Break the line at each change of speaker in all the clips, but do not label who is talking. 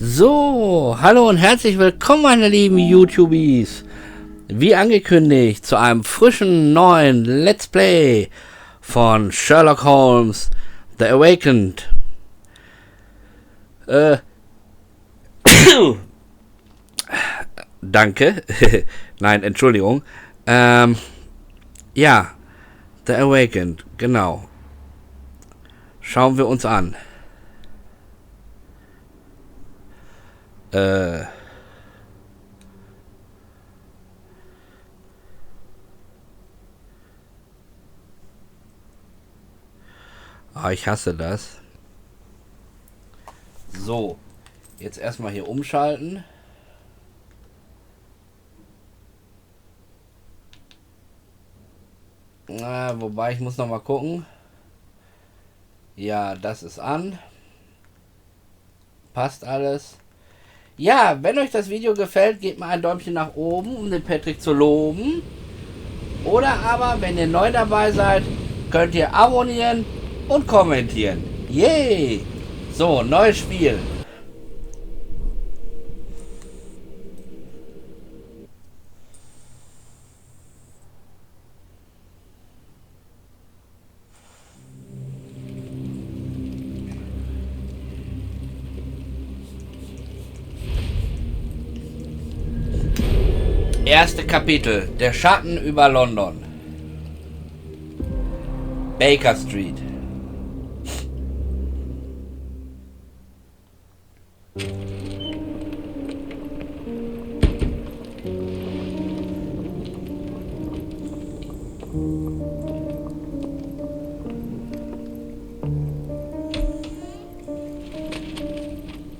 So, hallo und herzlich willkommen, meine lieben YouTubies. Wie angekündigt, zu einem frischen neuen Let's Play von Sherlock Holmes, The Awakened. Danke. Nein, Entschuldigung. Ja, The Awakened, genau. Schauen wir uns an. Ich hasse das. So, jetzt erstmal hier umschalten. Wobei, ich muss noch mal gucken. Ja, das ist an. Passt alles. Ja, wenn euch das Video gefällt, gebt mal ein Däumchen nach oben, um den Patrick zu loben. Oder aber, wenn ihr neu dabei seid, könnt ihr abonnieren und kommentieren. Yay! So, neues Spiel. Erste Kapitel. Der Schatten über London. Baker Street.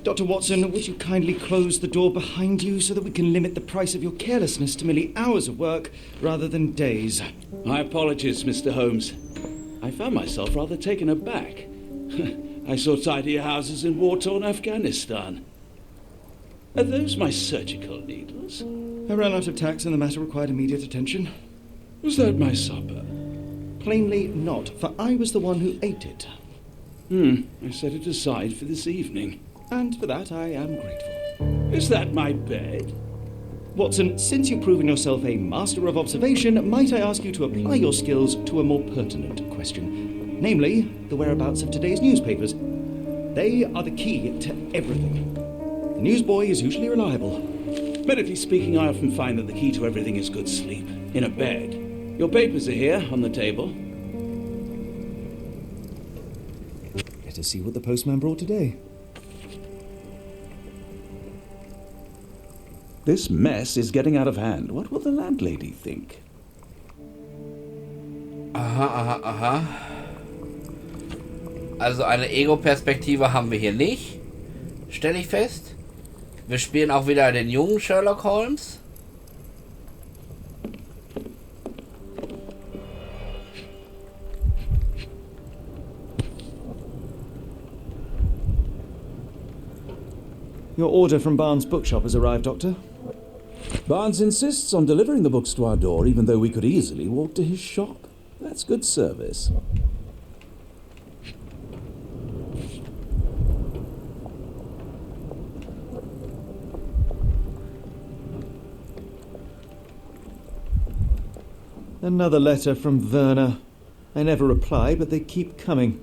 Dr. Watson, would you kindly close the door behind you so that we can limit the price of your carelessness to merely hours of work rather than days?
My apologies, Mr. Holmes. I found myself rather taken aback. I saw tidier houses in war-torn Afghanistan. Are those my surgical needles?
I ran out of tacks and the matter required immediate attention.
Was that my supper?
Plainly not, for I was the one who ate it.
I set it aside for this evening.
And for that I am grateful.
Is that my bed?
Watson, since you've proven yourself a master of observation, might I ask you to apply your skills to a more pertinent question, namely, the whereabouts of today's newspapers. They are the key to everything. The newsboy is usually reliable.
Medically speaking, I often find that the key to everything is good sleep, in a bed. Your papers are here, on the table.
Let us see what the postman brought today.
This mess is getting out of hand. What will the landlady think?
Aha. Also eine Ego-Perspektive haben wir hier nicht. Stelle ich fest. Wir spielen auch wieder den jungen Sherlock Holmes.
Your order from Barnes' bookshop has arrived, Doctor.
Barnes insists on delivering the books to our door, even though we could easily walk to his shop. That's good service.
Another letter from Werner. I never reply, but they keep coming.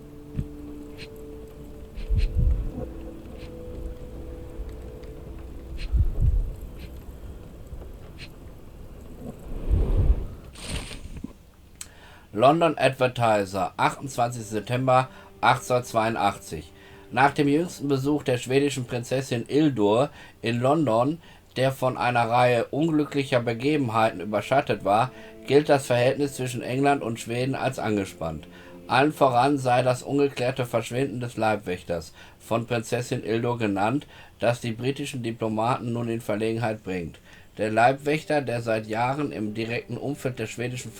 London Advertiser, 28. September 1882. Nach dem jüngsten Besuch der schwedischen Prinzessin Ildur in London, der von einer Reihe unglücklicher Begebenheiten überschattet war, gilt das Verhältnis zwischen England und Schweden als angespannt. Allen voran sei das ungeklärte Verschwinden des Leibwächters, von Prinzessin Ildur genannt, das die britischen Diplomaten nun in Verlegenheit bringt. Der Leibwächter, der seit Jahren im direkten Umfeld der schwedischen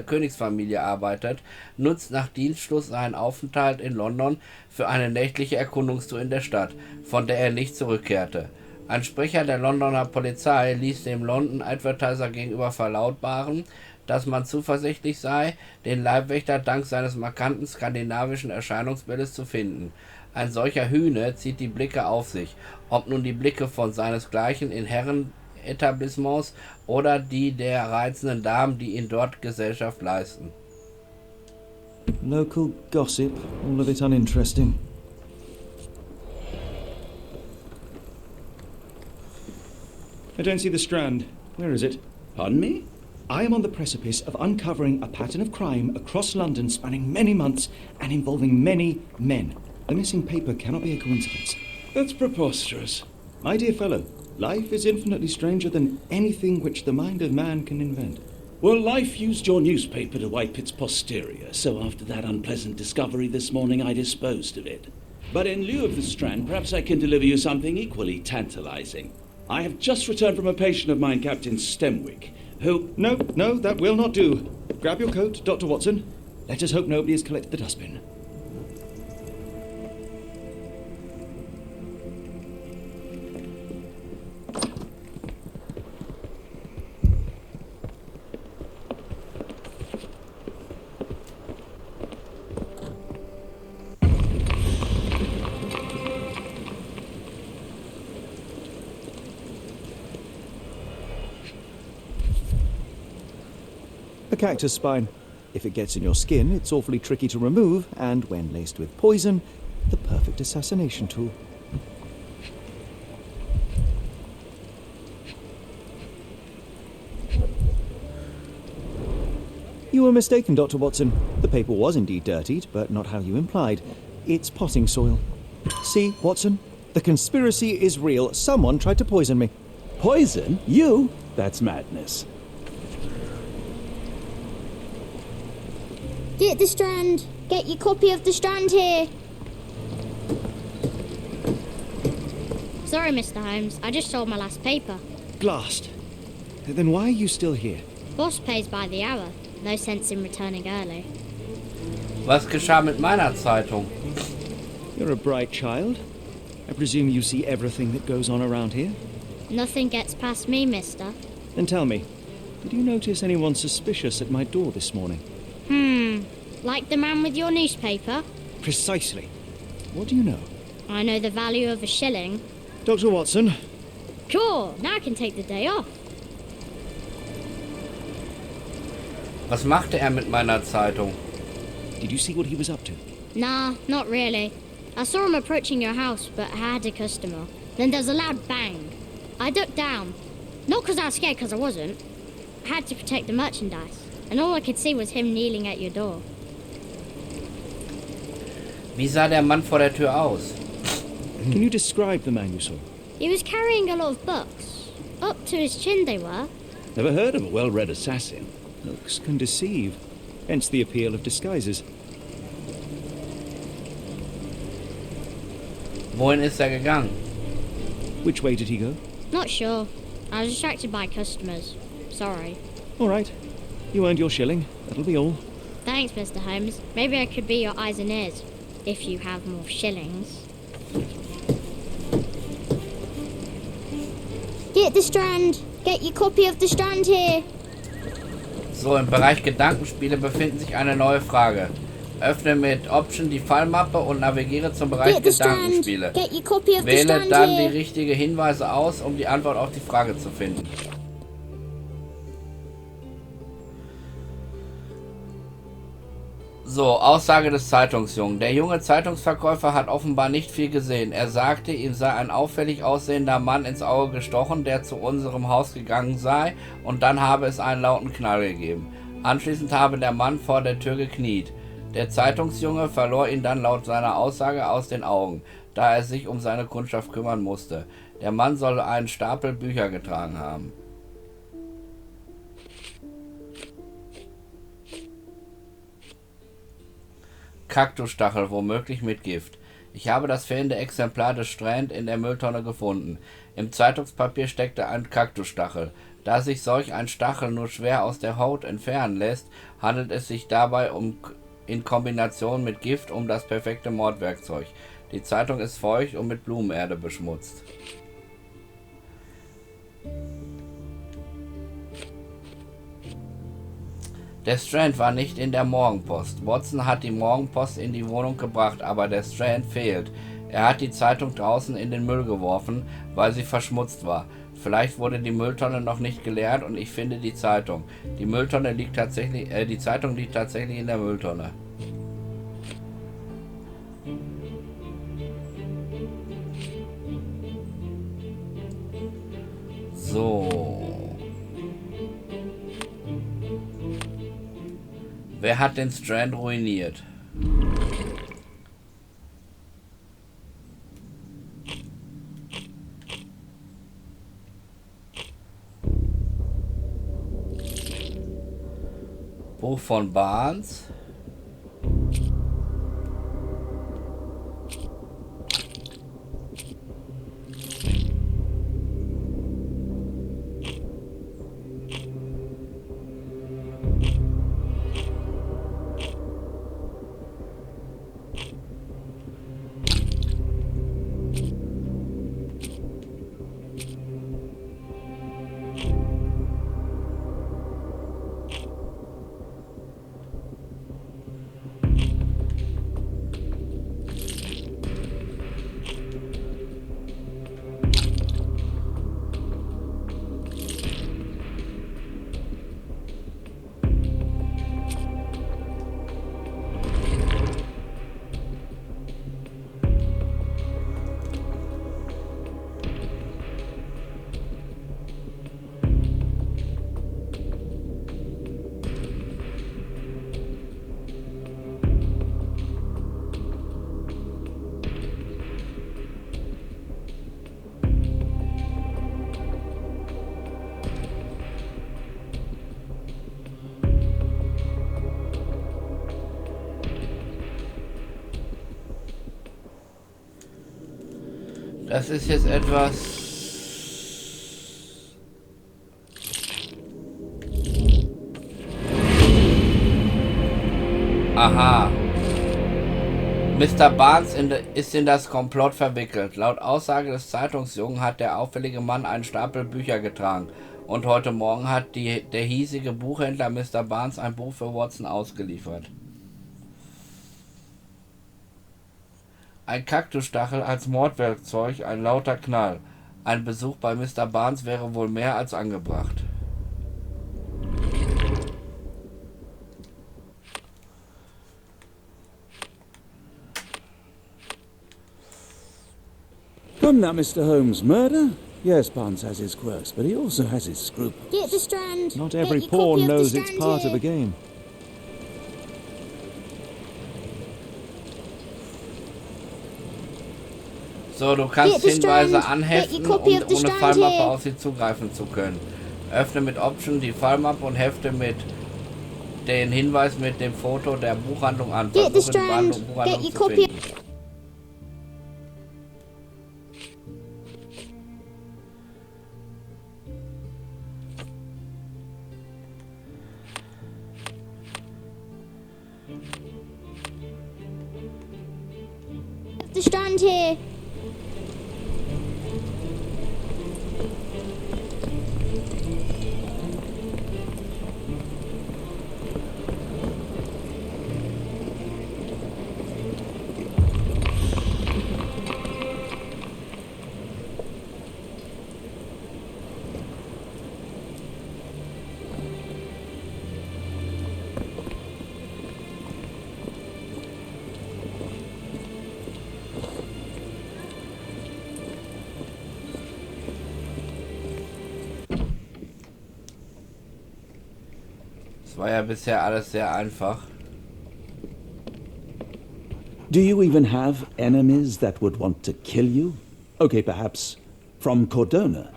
Königsfamilie arbeitet, nutzt nach Dienstschluss seinen Aufenthalt in London für eine nächtliche Erkundungstour in der Stadt, von der er nicht zurückkehrte. Ein Sprecher der Londoner Polizei ließ dem London Advertiser gegenüber verlautbaren, dass man zuversichtlich sei, den Leibwächter dank seines markanten skandinavischen Erscheinungsbildes zu finden. Ein solcher Hühne zieht die Blicke auf sich, ob nun die Blicke von seinesgleichen in Herrenetablissements oder die der reizenden Damen, die ihn dort Gesellschaft leisten.
Local gossip, all of it uninteresting. I don't see the Strand. Where is it?
Pardon me?
I am on the precipice of uncovering a pattern of crime across London spanning many months and involving many men. The missing paper cannot be a coincidence.
That's preposterous.
My dear fellow, life is infinitely stranger than anything which the mind of man can invent.
Well, life used your newspaper to wipe its posterior, so after that unpleasant discovery this morning, I disposed of it. But in lieu of the Strand, perhaps I can deliver you something equally tantalizing. I have just returned from a patient of mine, Captain Stemwick, who...
No, that will not do. Grab your coat, Dr. Watson. Let us hope nobody has collected the dustbin. A cactus spine. If it gets in your skin, it's awfully tricky to remove, and when laced with poison, the perfect assassination tool. You were mistaken, Dr. Watson. The paper was indeed dirtied, but not how you implied. It's potting soil. See, Watson? The conspiracy is real. Someone tried to poison me.
Poison? You? That's madness.
Get the Strand. Get your copy of the Strand here.
Sorry, Mr. Holmes. I just sold my last paper.
Glassed. Then why are you still here?
Boss pays by the hour. No sense in returning early.
Was geschah mit meiner Zeitung?
You're a bright child. I presume you see everything that goes on around here?
Nothing gets past me, mister.
Then tell me, did you notice anyone suspicious at my door this morning?
Like the man with your newspaper?
Precisely. What do you know?
I know the value of a shilling.
Dr. Watson?
Sure, now I can take the day off.
Was machte mit meiner Zeitung?
Did you see what he was up to?
Nah, not really. I saw him approaching your house, but I had a customer. Then there was a loud bang. I ducked down. Not because I was scared, because I wasn't. I had to protect the merchandise. And all I could see was him kneeling at your door.
Wie sah der Mann vor der Tür aus?
Can you describe the man you saw?
He was carrying a lot of books. Up to his chin they were.
Never heard of a well-read assassin.
Looks can deceive. Hence the appeal of disguises.
Wohin ist er gegangen?
Which way did he go?
Not sure. I was distracted by customers. Sorry.
All right. You earned your shilling. That'll be all.
Thanks, Mr. Holmes. Maybe I could be your eyes and ears, if you have more shillings.
Get the Strand. Get your copy of the Strand here.
So, im Bereich Gedankenspiele befindet sich eine neue Frage. Öffne mit Option die Fallmappe und navigiere zum Bereich
Get the Strand.
Gedankenspiele.
Get your copy of the
Wähle
Strand
dann die
here.
richtigen Hinweise aus, um die Antwort auf die Frage zu finden. So, Aussage des Zeitungsjungen. Der junge Zeitungsverkäufer hat offenbar nicht viel gesehen. Er sagte, ihm sei ein auffällig aussehender Mann ins Auge gestochen, der zu unserem Haus gegangen sei, und dann habe es einen lauten Knall gegeben. Anschließend habe der Mann vor der Tür gekniet. Der Zeitungsjunge verlor ihn dann laut seiner Aussage aus den Augen, da er sich um seine Kundschaft kümmern musste. Der Mann soll einen Stapel Bücher getragen haben. Kaktusstachel, womöglich mit Gift. Ich habe das fehlende Exemplar des Strand in der Mülltonne gefunden. Im Zeitungspapier steckte ein Kaktusstachel. Da sich solch ein Stachel nur schwer aus der Haut entfernen lässt, handelt es sich dabei in Kombination mit Gift um das perfekte Mordwerkzeug. Die Zeitung ist feucht und mit Blumenerde beschmutzt. Der Strand war nicht in der Morgenpost. Watson hat die Morgenpost in die Wohnung gebracht, aber der Strand fehlt. Er hat die Zeitung draußen in den Müll geworfen, weil sie verschmutzt war. Vielleicht wurde die Mülltonne noch nicht geleert und ich finde die Zeitung. Die Zeitung liegt tatsächlich in der Mülltonne. So. Wer hat den Strand ruiniert? Buch von Barnes. Das ist jetzt etwas... Aha. Mr. Barnes ist in das Komplott verwickelt. Laut Aussage des Zeitungsjungen hat der auffällige Mann einen Stapel Bücher getragen. Und heute Morgen hat der hiesige Buchhändler Mr. Barnes ein Buch für Watson ausgeliefert. Ein Kaktusstachel als Mordwerkzeug, ein lauter Knall. Ein Besuch bei Mr. Barnes wäre wohl mehr als angebracht.
Come now, Mr. Holmes. Murder? Yes, Barnes has his quirks, but he also has his scruples.
Get the Strand.
Not
Get
every
your
pawn
copy of the
knows it's
Strand
part
here.
of the game.
So, du kannst Hinweise
Get
anheften,
your copy
um
of the
ohne
Strand
Fallmappe
here.
auf sie zugreifen zu können. Öffne mit Option die Fallmappe und hefte mit den Hinweis mit dem Foto der Buchhandlung an.
Get the
Versuche die
Strand.
Buchhandlung
Get your
zu
copy.
finden.
The Strand here.
Das war ja bisher alles sehr einfach.
Do you even have enemies that would want to kill you? Okay, perhaps from Cordona.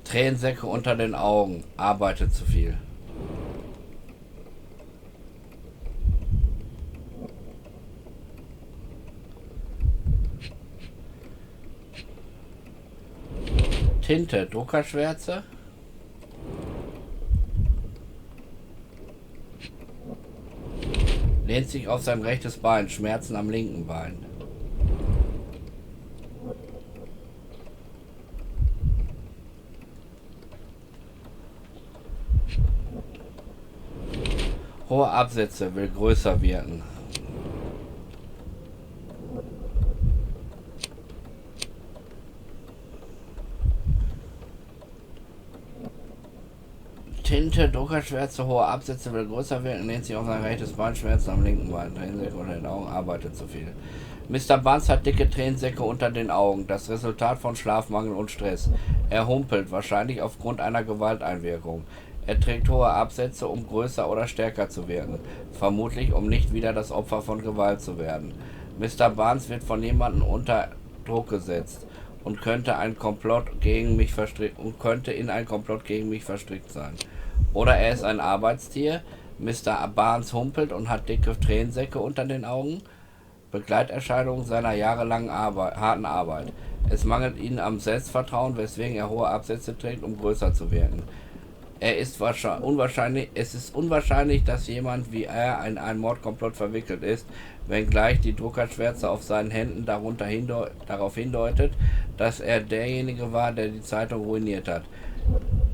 Tränensäcke unter den Augen. Arbeite zu viel. Tinte, Druckerschwärze. lehnt sich auf sein rechtes Bein, Schmerzen am linken Bein. Hohe Absätze, will größer wirken. Tinte, Druckerschwärze, hohe Absätze, will größer wirken, lehnt sich auf sein rechtes Bein, Schmerzen am linken Bein, Tränensäcke unter den Augen, arbeitet zu viel. Mr. Barnes hat dicke Tränensäcke unter den Augen, das Resultat von Schlafmangel und Stress. Er humpelt, wahrscheinlich aufgrund einer Gewalteinwirkung. Er trägt hohe Absätze, um größer oder stärker zu wirken, vermutlich um nicht wieder das Opfer von Gewalt zu werden. Mr. Barnes wird von jemandem unter Druck gesetzt und könnte in ein Komplott gegen mich verstrickt sein. Oder er ist ein Arbeitstier. Mr. Barnes humpelt und hat dicke Tränensäcke unter den Augen. Begleiterscheinungen seiner jahrelangen harten Arbeit. Es mangelt ihnen am Selbstvertrauen, weswegen er hohe Absätze trägt, um größer zu wirken. Es ist unwahrscheinlich, dass jemand wie er in einen Mordkomplott verwickelt ist, wenngleich die Druckerschwärze auf seinen Händen darauf hindeutet, dass er derjenige war, der die Zeitung ruiniert hat.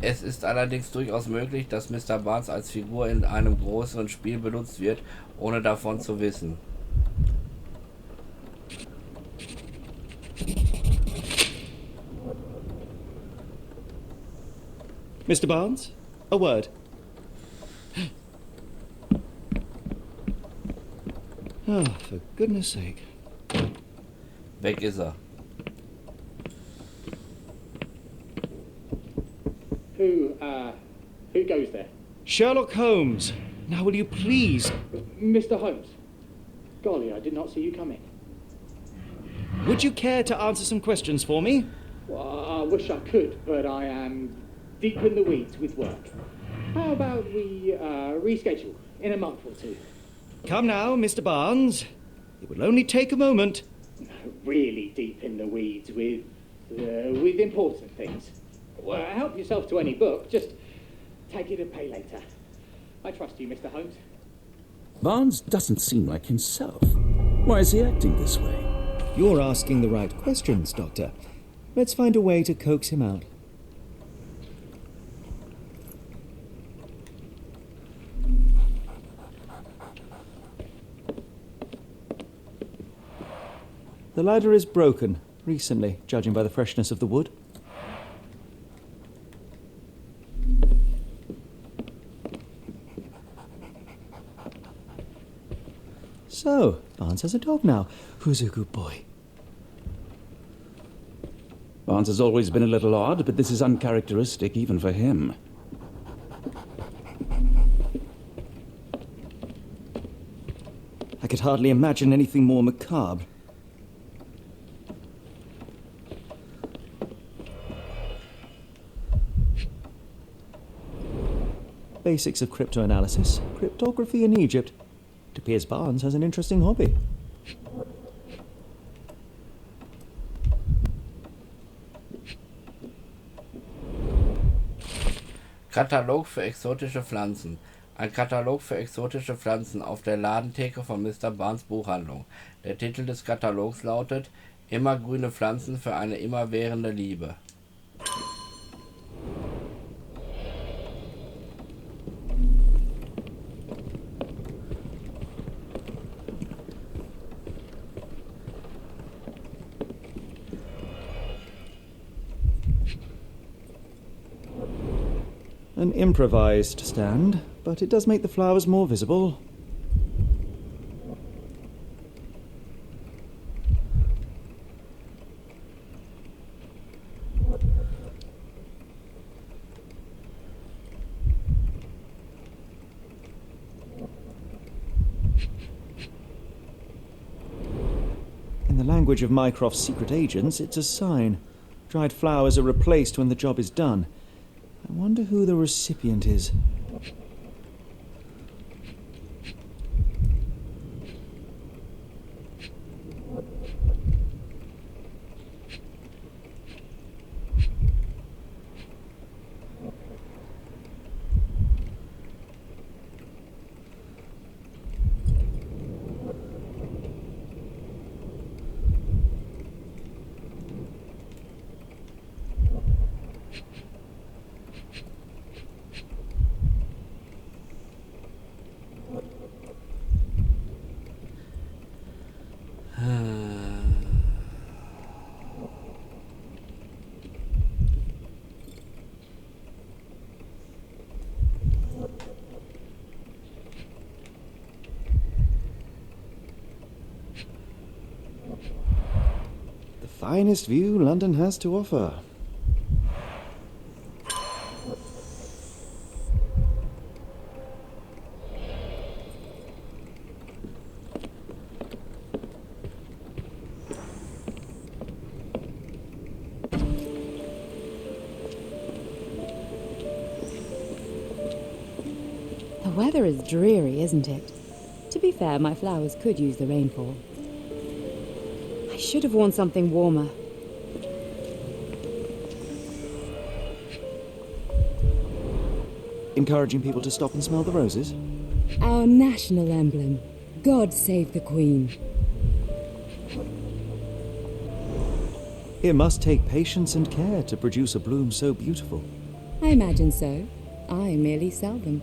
Es ist allerdings durchaus möglich, dass Mr. Barnes als Figur in einem größeren Spiel benutzt wird, ohne davon zu wissen.
Mr. Barnes, a word. Oh, for goodness sake.
Weg ist er.
Who goes there?
Sherlock Holmes. Now will you please...
Mr. Holmes. Golly, I did not see you coming.
Would you care to answer some questions for me?
Well, I wish I could, but I am deep in the weeds with work. How about we reschedule in a month or two?
Come now, Mr. Barnes. It will only take a moment.
Really deep in the weeds with important things. Well, help yourself to any book. Just take it and pay later. I trust you, Mr. Holmes.
Barnes doesn't seem like himself. Why is he acting this way?
You're asking the right questions, Doctor. Let's find a way to coax him out. The ladder is broken, recently, judging by the freshness of the wood. So, Barnes has a dog now. Who's a good boy?
Barnes has always been a little odd, but this is uncharacteristic even for him.
I could hardly imagine anything more macabre. Basics of cryptoanalysis, cryptography in Egypt. It appears Barnes has an interesting hobby.
Katalog für exotische Pflanzen. Ein Katalog für exotische Pflanzen auf der Ladentheke von Mr. Barnes Buchhandlung. Der Titel des Katalogs lautet Immergrüne Pflanzen für eine immerwährende Liebe.
An improvised stand, but it does make the flowers more visible. In the language of Mycroft's secret agents, it's a sign. Dried flowers are replaced when the job is done. I wonder who the recipient is. The finest view London has to offer.
The weather is dreary, isn't it? To be fair, my flowers could use the rainfall. I should have worn something warmer.
Encouraging people to stop and smell the roses?
Our national emblem. God save the Queen.
It must take patience and care to produce a bloom so beautiful.
I imagine so. I merely sell them.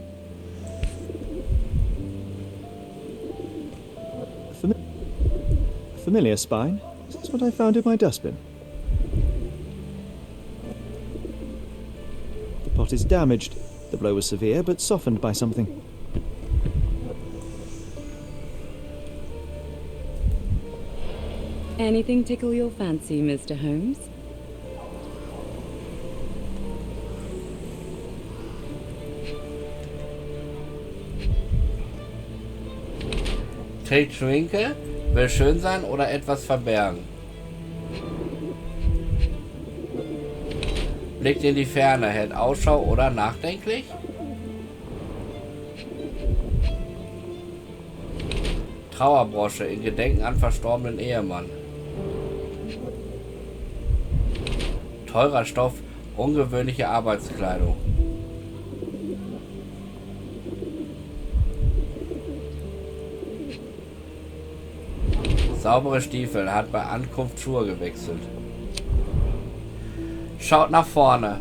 Familiar spine? That's what I found in my dustbin. The pot is damaged. The blow was severe, but softened by something.
Anything tickle your fancy, Mr. Holmes?
Trägt Schminke, will schön sein oder etwas verbergen. Blickt in die Ferne, hält Ausschau oder nachdenklich. Trauerbrosche in Gedenken an verstorbenen Ehemann. Teurer Stoff, ungewöhnliche Arbeitskleidung. Saubere Stiefel, hat bei Ankunft Schuhe gewechselt. Schaut nach vorne.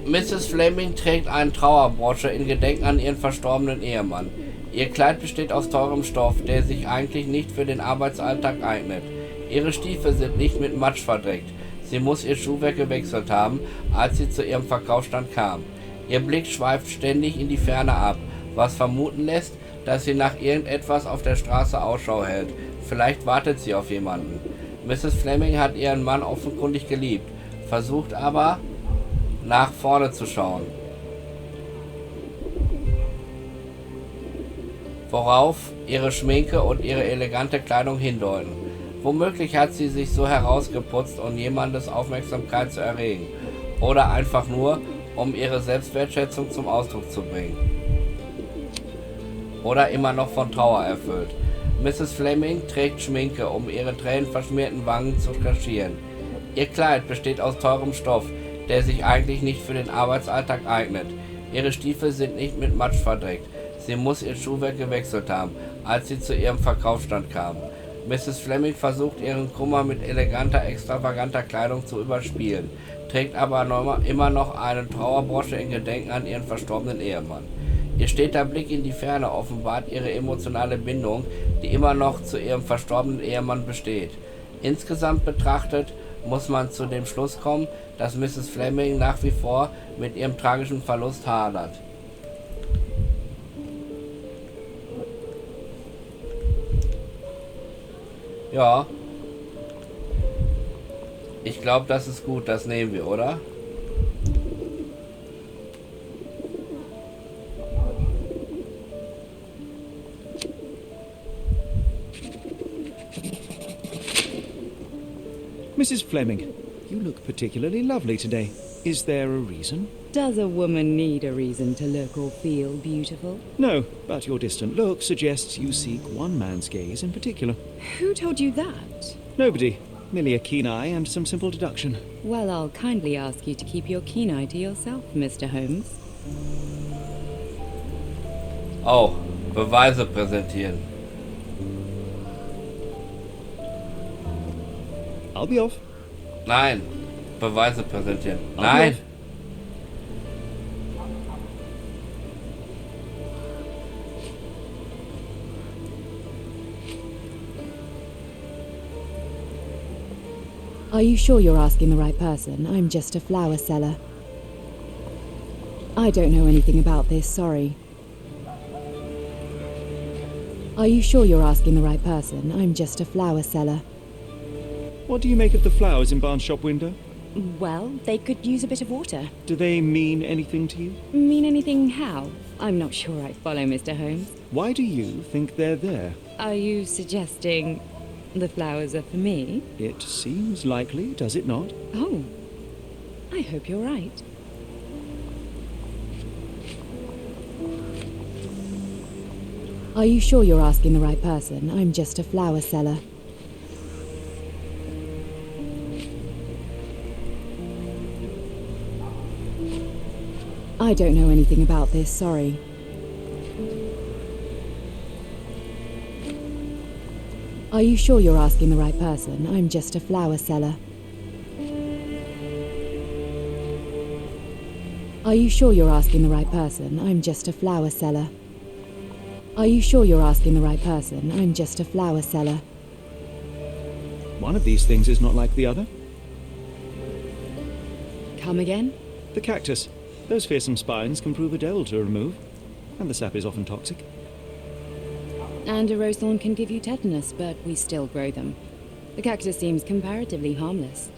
Mrs. Fleming trägt eine Trauerbrosche in Gedenken an ihren verstorbenen Ehemann. Ihr Kleid besteht aus teurem Stoff, der sich eigentlich nicht für den Arbeitsalltag eignet. Ihre Stiefel sind nicht mit Matsch verdreckt. Sie muss ihr Schuhwerk gewechselt haben, als sie zu ihrem Verkaufsstand kam. Ihr Blick schweift ständig in die Ferne ab, was vermuten lässt, dass sie nach irgendetwas auf der Straße Ausschau hält. Vielleicht wartet sie auf jemanden. Mrs. Fleming hat ihren Mann offenkundig geliebt, versucht aber, nach vorne zu schauen. Worauf ihre Schminke und ihre elegante Kleidung hindeuten. Womöglich hat sie sich so herausgeputzt, um jemandes Aufmerksamkeit zu erregen. Oder einfach nur, um ihre Selbstwertschätzung zum Ausdruck zu bringen. Oder immer noch von Trauer erfüllt. Mrs. Fleming trägt Schminke, um ihre tränenverschmierten Wangen zu kaschieren. Ihr Kleid besteht aus teurem Stoff, der sich eigentlich nicht für den Arbeitsalltag eignet. Ihre Stiefel sind nicht mit Matsch verdreckt. Sie muss ihr Schuhwerk gewechselt haben, als sie zu ihrem Verkaufsstand kam. Mrs. Fleming versucht ihren Kummer mit eleganter, extravaganter Kleidung zu überspielen, trägt aber immer noch eine Trauerbrosche in Gedenken an ihren verstorbenen Ehemann. Ihr steter Blick in die Ferne offenbart ihre emotionale Bindung, die immer noch zu ihrem verstorbenen Ehemann besteht. Insgesamt betrachtet muss man zu dem Schluss kommen, dass Mrs. Fleming nach wie vor mit ihrem tragischen Verlust hadert. Ja. Ich glaube, das ist gut, das nehmen wir, oder?
Mrs. Fleming, you look particularly lovely today. Is there a reason?
Does a woman need a reason to look or feel beautiful?
No, but your distant look suggests you seek one man's gaze in particular.
Who told you that?
Nobody. Merely a keen eye and some simple deduction.
Well, I'll kindly ask you to keep your keen eye to yourself, Mr. Holmes.
Oh, Beweise präsentieren.
I'll be off.
Nein, Beweise präsentieren.
I'll be
Nein.
off.
Are you sure you're asking the right person? I'm just a flower seller. I don't know anything about this, sorry. Are you sure you're asking the right person? I'm just a flower seller.
What do you make of the flowers in Barnes' shop window?
Well, they could use a bit of water.
Do they mean anything to you?
Mean anything how? I'm not sure I follow, Mr. Holmes.
Why do you think they're there?
Are you suggesting the flowers are for me?
It seems likely, does it not?
Oh, I hope you're right. Are you sure you're asking the right person? I'm just a flower seller. I don't know anything about this, sorry. Are you sure you're asking the right person? I'm just a flower seller. Are you sure you're asking the right person? I'm just a flower seller. Are you sure you're asking the right person? I'm just a flower seller.
One of these things is not like the other.
Come again?
The cactus. Those fearsome spines can prove a devil to remove, and the sap is often toxic.
And a rose thorn can give you tetanus, but we still grow them. The cactus seems comparatively harmless,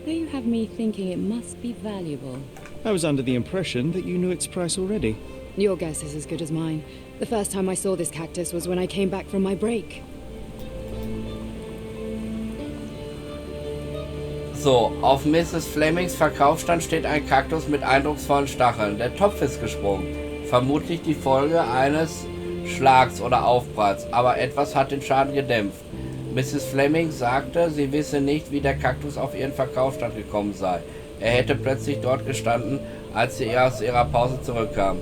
though you have me thinking it must be valuable.
I was under the impression that you knew its price already.
Your guess is as good as mine. The first time I saw this cactus was when I came back from my break.
So, auf Mrs. Flemings Verkaufsstand steht ein Kaktus mit eindrucksvollen Stacheln. Der Topf ist gesprungen. Vermutlich die Folge eines Schlags oder Aufpralls, aber etwas hat den Schaden gedämpft. Mrs. Fleming sagte, sie wisse nicht, wie der Kaktus auf ihren Verkaufsstand gekommen sei. Er hätte plötzlich dort gestanden, als sie aus ihrer Pause zurückkam.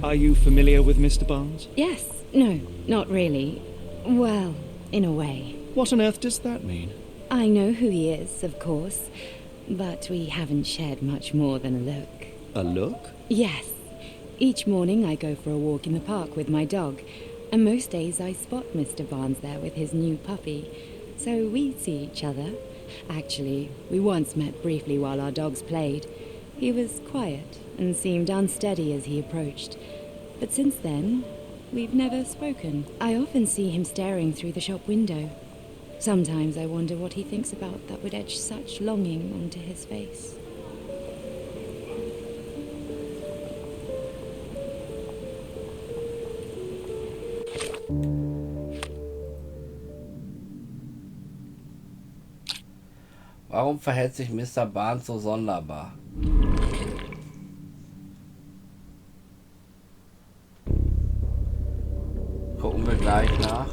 Are you familiar with Mr. Barnes?
Yes. No, not really. Well, in a way.
What on earth does that mean?
I know who he is, of course, but we haven't shared much more than a look.
A look?
Yes. Each morning I go for a walk in the park with my dog, and most days I spot Mr. Barnes there with his new puppy, so we see each other. Actually, we once met briefly while our dogs played. He was quiet and seemed unsteady as he approached, but since then, we've never spoken. I often see him staring through the shop window. Sometimes I wonder what he thinks about that would etch such longing onto his face.
Warum verhält sich Mr. Barnes so sonderbar? Gucken wir gleich nach.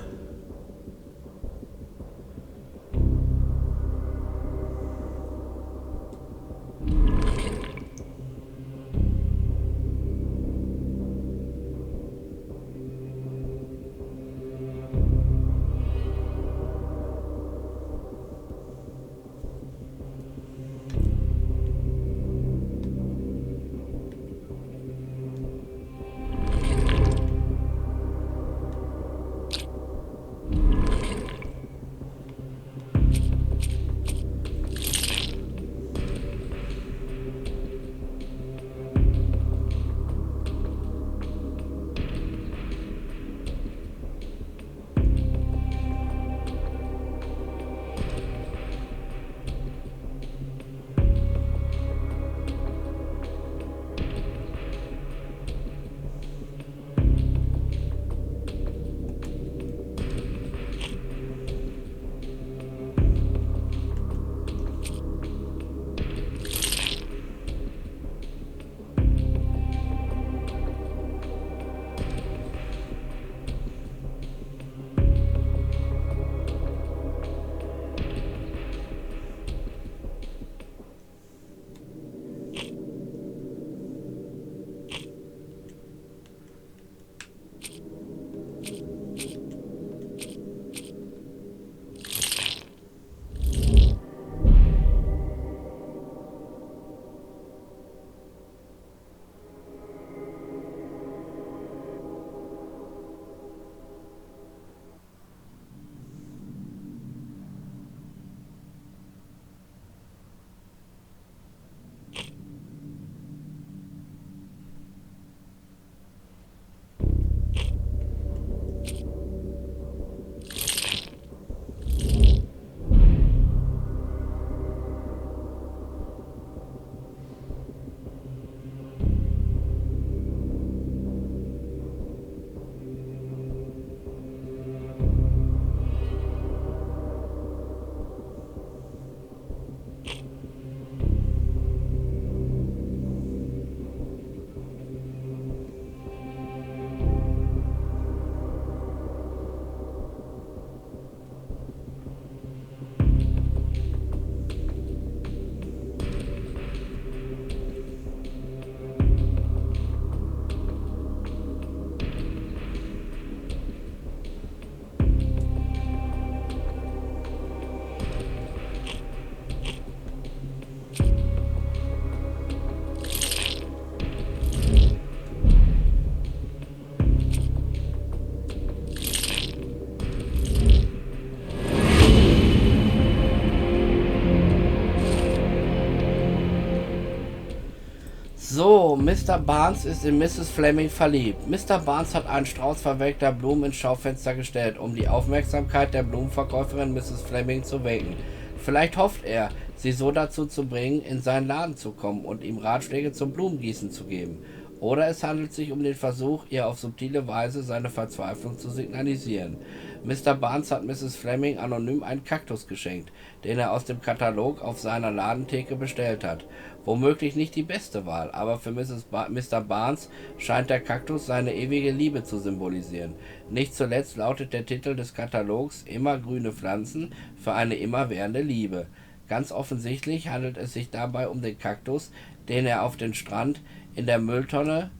So, Mr. Barnes ist in Mrs. Fleming verliebt. Mr. Barnes hat einen Strauß verwelkter Blumen ins Schaufenster gestellt, um die Aufmerksamkeit der Blumenverkäuferin Mrs. Fleming zu wecken. Vielleicht hofft er, sie so dazu zu bringen, in seinen Laden zu kommen und ihm Ratschläge zum Blumengießen zu geben. Oder es handelt sich um den Versuch, ihr auf subtile Weise seine Verzweiflung zu signalisieren. Mr. Barnes hat Mrs. Fleming anonym einen Kaktus geschenkt, den er aus dem Katalog auf seiner Ladentheke bestellt hat. Womöglich nicht die beste Wahl, aber für Mr. Barnes scheint der Kaktus seine ewige Liebe zu symbolisieren. Nicht zuletzt lautet der Titel des Katalogs Immergrüne Pflanzen für eine immerwährende Liebe. Ganz offensichtlich handelt es sich dabei um den Kaktus, den er auf den Strand in der Mülltonne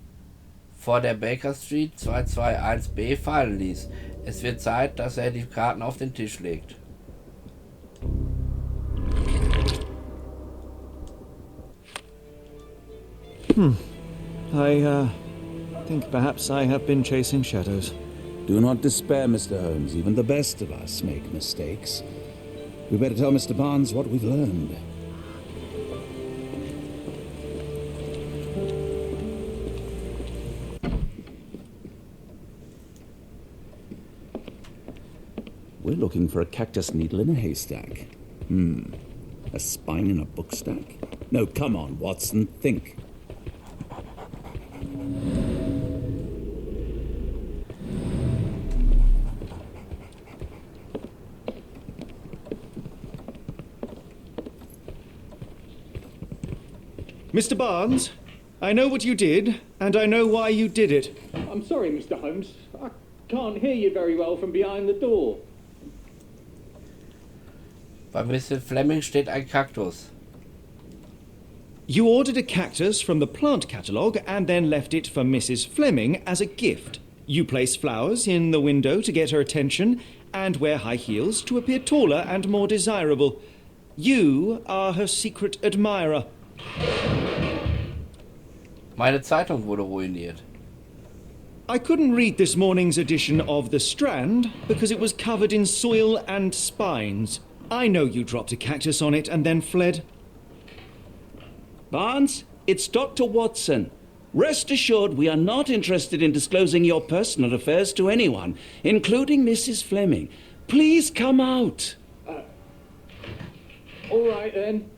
vor der Baker Street 221b fallen ließ. Es wird Zeit, dass er die Karten auf den Tisch legt.
I think perhaps I have been chasing shadows.
Do not despair, Mr. Holmes. Even the best of us make mistakes. We better tell Mr. Barnes what we've learned. We're looking for a cactus needle in a haystack. A spine in a book stack? No, come on, Watson, think.
Mr. Barnes, I know what you did, and I know why you did it.
I'm sorry, Mr. Holmes. I can't hear you very well from behind the door.
Bei Mrs. Fleming steht ein Kaktus.
You ordered a cactus from the plant catalogue and then left it for Mrs. Fleming as a gift. You place flowers in the window to get her attention and wear high heels to appear taller and more desirable. You are her secret admirer.
Meine Zeitung wurde ruiniert.
I couldn't read this morning's edition of The Strand because it was covered in soil and spines. I know you dropped a cactus on it and then fled.
Barnes, it's Dr. Watson. Rest assured we are not interested in disclosing your personal affairs to anyone, including Mrs. Fleming. Please come out.
All right, then.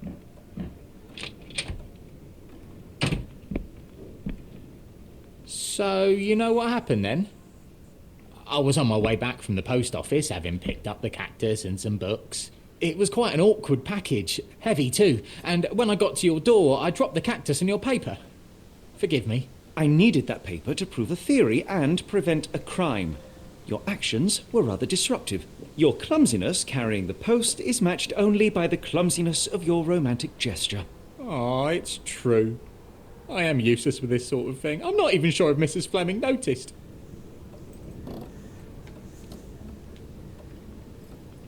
So, you know what happened then? I was on my way back from the post office, having picked up the cactus and some books. It was quite an awkward package, heavy too, and when I got to your door, I dropped the cactus in your paper. Forgive me.
I needed that paper to prove a theory and prevent a crime. Your actions were rather disruptive. Your clumsiness carrying the post is matched only by the clumsiness of your romantic gesture.
Oh, it's true. I am useless with this sort of thing. I'm not even sure if Mrs. Fleming noticed.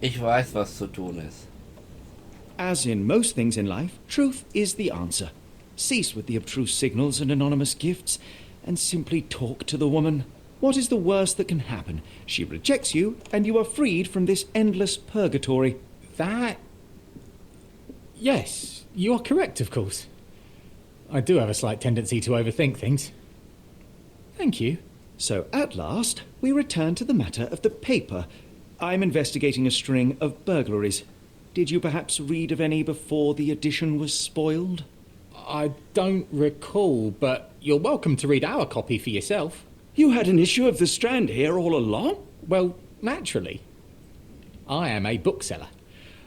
Ich weiß, was zu tun ist.
As in most things in life, truth is the answer. Cease with the obtruse signals and anonymous gifts, and simply talk to the woman. What is the worst that can happen? She rejects you, and you are freed from this endless purgatory.
That... Yes, you are correct, of course. I do have a slight tendency to overthink things. Thank you.
So, at last, we return to the matter of the paper. I'm investigating a string of burglaries. Did you perhaps read of any before the edition was spoiled?
I don't recall, but you're welcome to read our copy for yourself.
You had an issue of The Strand here all along?
Well, naturally. I am a bookseller.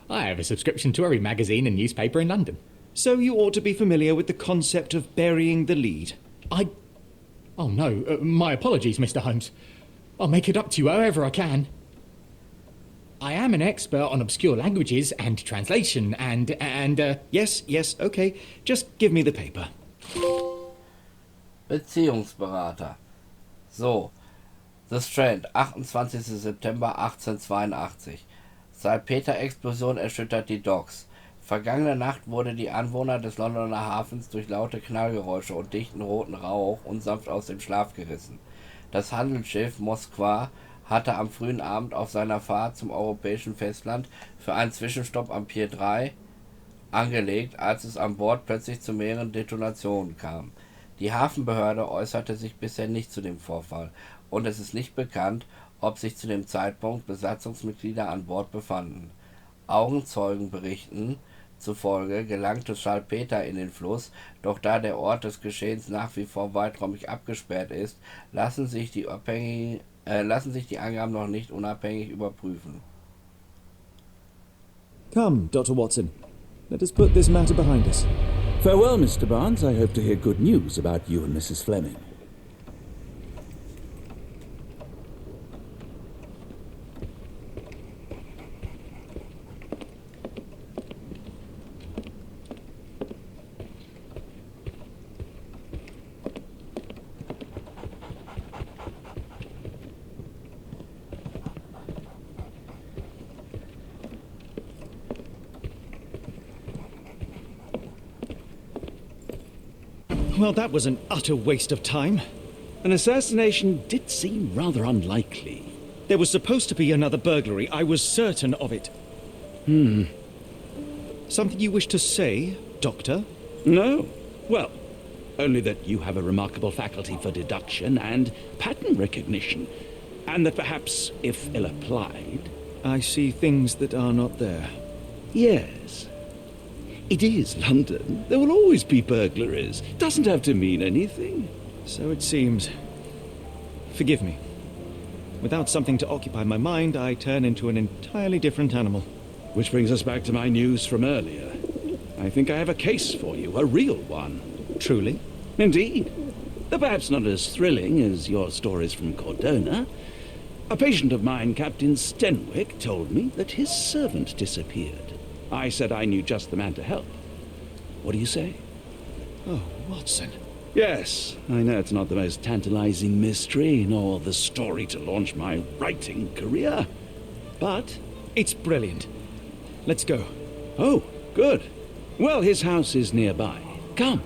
I have a subscription to every magazine and newspaper in London.
So you ought to be familiar with the concept of burying the lead.
Oh no, my apologies, Mr. Holmes. I'll make it up to you however I can. I am an expert on obscure languages and translation and
Yes, okay. Just give me the paper.
Beziehungsberater. So, The Strand, 28. September 1882. Salpeterexplosion erschüttert die Docks. Vergangene Nacht wurde die Anwohner des Londoner Hafens durch laute Knallgeräusche und dichten roten Rauch unsanft aus dem Schlaf gerissen. Das Handelsschiff Moskwa hatte am frühen Abend auf seiner Fahrt zum europäischen Festland für einen Zwischenstopp am Pier 3 angelegt, als es an Bord plötzlich zu mehreren Detonationen kam. Die Hafenbehörde äußerte sich bisher nicht zu dem Vorfall und es ist nicht bekannt, ob sich zu dem Zeitpunkt Besatzungsmitglieder an Bord befanden. Augenzeugenberichten zufolge gelangte Salpeter in den Fluss, doch da der Ort des Geschehens nach wie vor weiträumig abgesperrt ist, lassen sich die Angaben noch nicht unabhängig überprüfen.
Come, Dr. Watson. Let us put this matter behind us.
Farewell, Mr. Barnes. I hope to hear good news about you and Mrs. Fleming.
Well, that was an utter waste of time.
An assassination did seem rather unlikely.
There was supposed to be another burglary. I was certain of it. Something you wish to say, Doctor?
No. Well, only that you have a remarkable faculty for deduction and pattern recognition, and that perhaps, if ill applied...
I see things that are not there.
Yes. It is London. There will always be burglaries. Doesn't have to mean anything.
So it seems. Forgive me. Without something to occupy my mind, I turn into an entirely different animal.
Which brings us back to my news from earlier. I think I have a case for you, a real one.
Truly?
Indeed. Though perhaps not as thrilling as your stories from Cordona. A patient of mine, Captain Stenwick, told me that his servant disappeared. I said I knew just the man to help. What do you say?
Oh, Watson.
Yes, I know it's not the most tantalizing mystery, nor the story to launch my writing career. But...
It's brilliant. Let's go.
Oh, good. Well, his house is nearby. Come.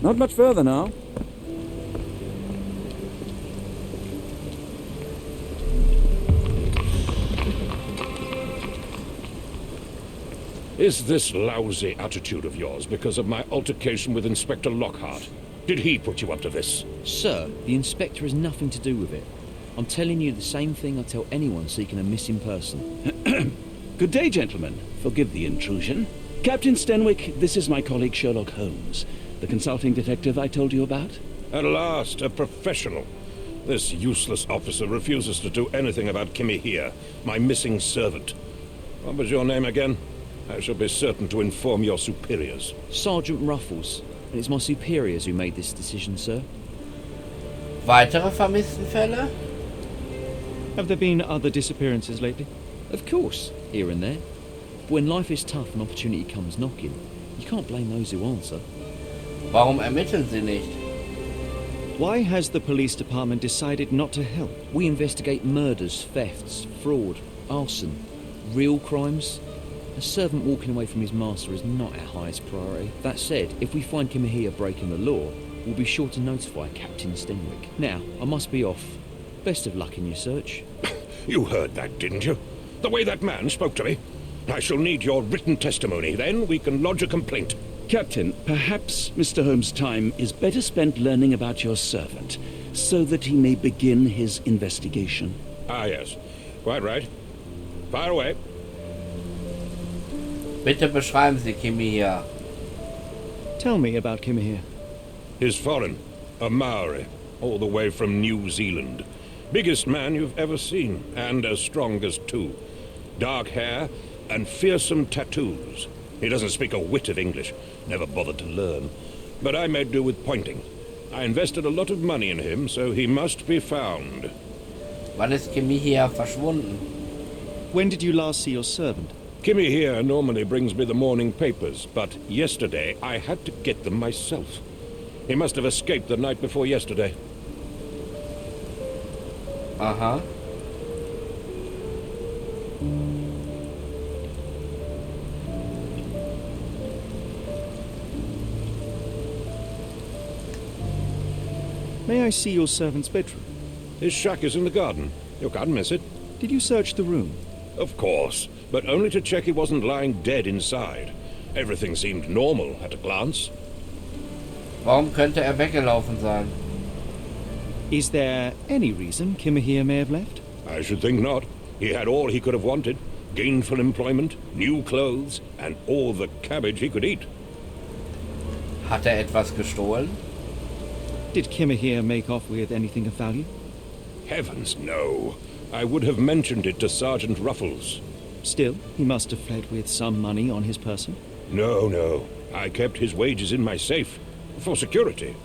Not much further now.
Is this lousy attitude of yours because of my altercation with Inspector Lockhart? Did he put you up to this?
Sir, the inspector has nothing to do with it. I'm telling you the same thing I tell anyone seeking a missing person.
Good day, gentlemen. Forgive the intrusion. Captain Stenwick, this is my colleague Sherlock Holmes, the consulting detective I told you about.
At last, a professional. This useless officer refuses to do anything about Kimmy here, my missing servant. What was your name again? I shall be certain to inform your superiors.
Sergeant Ruffles. And it's my superiors who made this decision, sir.
Weitere Vermisstenfälle?
Have there been other disappearances lately?
Of course, here and there. But when life is tough and opportunity comes knocking, you can't blame those who answer.
Warum ermitteln Sie nicht?
Why has the police department decided not to help?
We investigate murders, thefts, fraud, arson, real crimes. A servant walking away from his master is not our highest priority. That said, if we find Kimahia breaking the law, we'll be sure to notify Captain Stenwick. Now, I must be off. Best of luck in your search.
You heard that, didn't you? The way that man spoke to me. I shall need your written testimony. Then we can lodge a complaint.
Captain, perhaps Mr. Holmes' time is better spent learning about your servant, so that he may begin his investigation.
Ah, yes. Quite right. Fire away.
Bitte beschreiben Sie Kimmy.
Tell me about Kimahia.
He's foreign. A Maori. All the way from New Zealand. Biggest man you've ever seen, and as strong as two. Dark hair and fearsome tattoos. He doesn't speak a whit of English. Never bothered to learn. But I made do with pointing. I invested a lot of money in him, so he must be found.
Wann ist Kimmy verschwunden?
When did you last see your servant?
Kimmy here normally brings me the morning papers, but yesterday I had to get them myself. He must have escaped the night before yesterday.
Aha.
May I see your servant's bedroom?
His shack is in the garden. You can't miss it.
Did you search the room?
Of course, but only to check he wasn't lying dead inside. Everything seemed normal at a glance.
Warum könnte er weggelaufen sein?
Is there any reason Kimahir may have left?
I should think not. He had all he could have wanted. Gainful employment, new clothes, and all the cabbage he could eat.
Hat er etwas gestohlen?
Did Kimahir make off with anything of value?
Heavens, no. I would have mentioned it to Sergeant Ruffles.
Still, he must have fled with some money on his person.
No. I kept his wages in my safe. For security.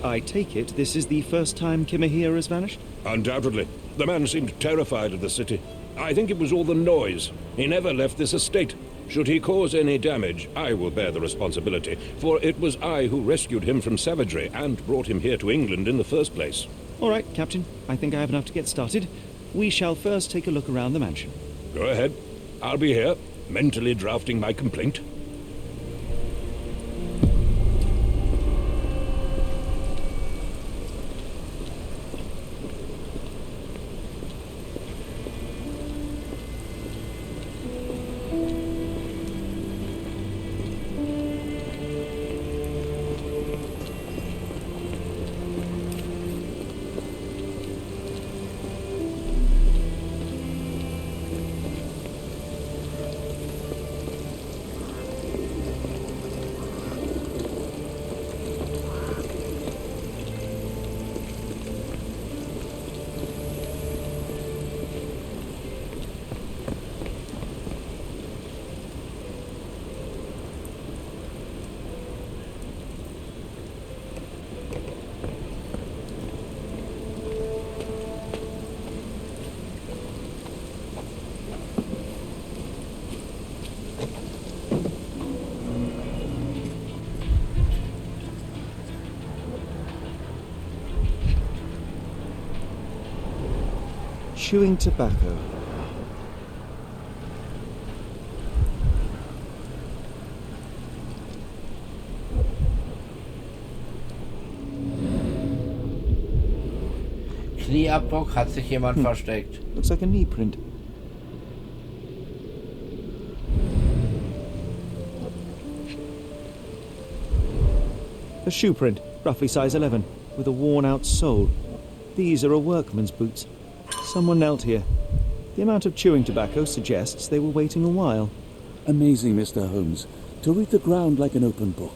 I take it this is the first time Kimahir has vanished?
Undoubtedly. The man seemed terrified of the city. I think it was all the noise. He never left this estate. Should he cause any damage, I will bear the responsibility, for it was I who rescued him from savagery and brought him here to England in the first place.
All right, Captain. I think I have enough to get started. We shall first take a look around the mansion.
Go ahead. I'll be here, mentally drafting my complaint.
Chewing tobacco.
Knieabdruck, hat sich jemand versteckt.
Looks like a knee print. A shoe print, roughly size 11, with a worn-out sole. These are a workman's boots. Someone knelt here. The amount of chewing tobacco suggests they were waiting a while.
Amazing, Mr. Holmes. To read the ground like an open book.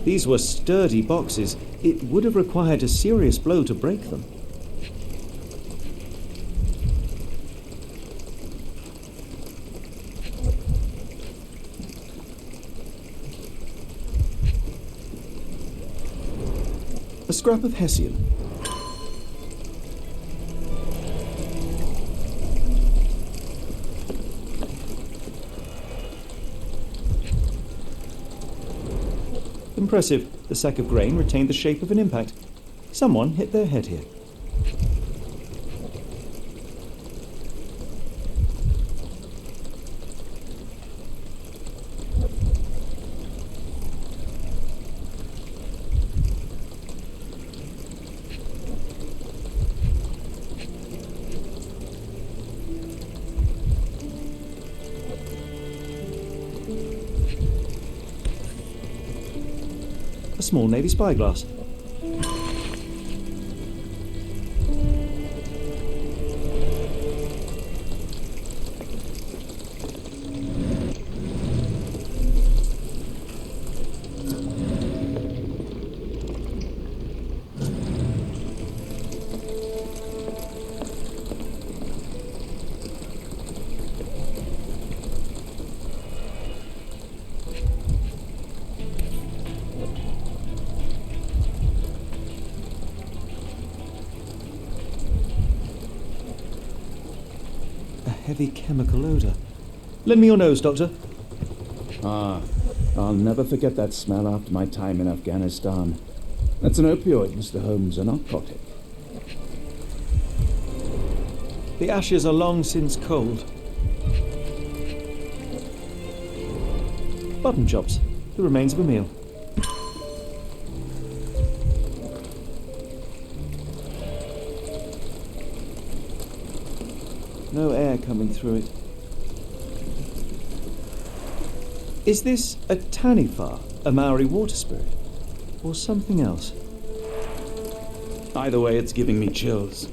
These were sturdy boxes. It would have required a serious blow to break them. A scrap of Hessian. Impressive. The sack of grain retained the shape of an impact. Someone hit their head here. A small navy spyglass. heavy chemical odour. Lend me your nose, Doctor.
Ah, I'll never forget that smell after my time in Afghanistan. That's an opioid, Mr. Holmes, a narcotic.
The ashes are long since cold. Button chops, the remains of a meal. No air coming through it. Is this a Tanifar, a Maori water spirit, or something else?
Either way, it's giving me chills.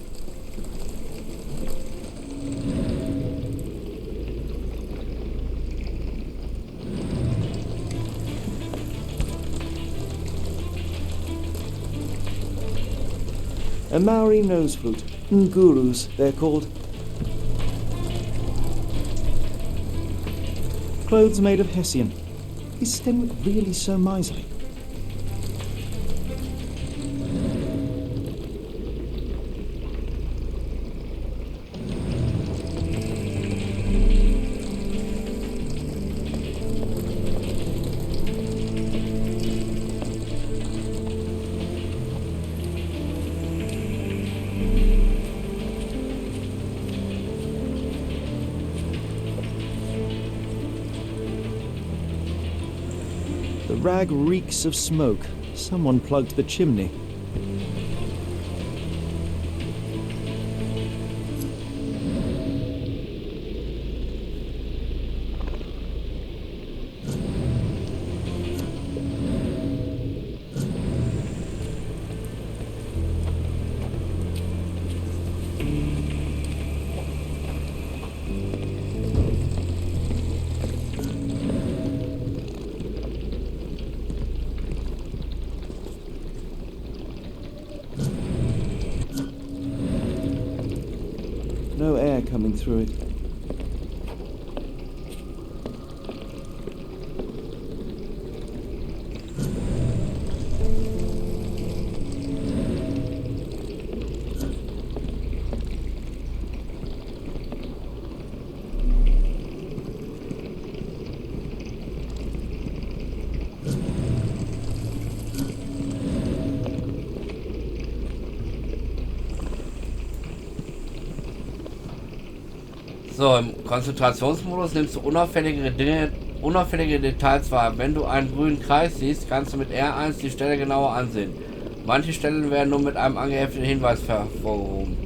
A Maori nose flute. Ngurus, they're called. Clothes made of Hessian. Is Stenwick really so miserly? The rag reeks of smoke. Someone plugged the chimney. No air coming through it.
So, im Konzentrationsmodus nimmst du unauffällige Details wahr. Wenn du einen grünen Kreis siehst, kannst du mit R1 die Stelle genauer ansehen. Manche Stellen werden nur mit einem angehefteten Hinweis hervorgehoben.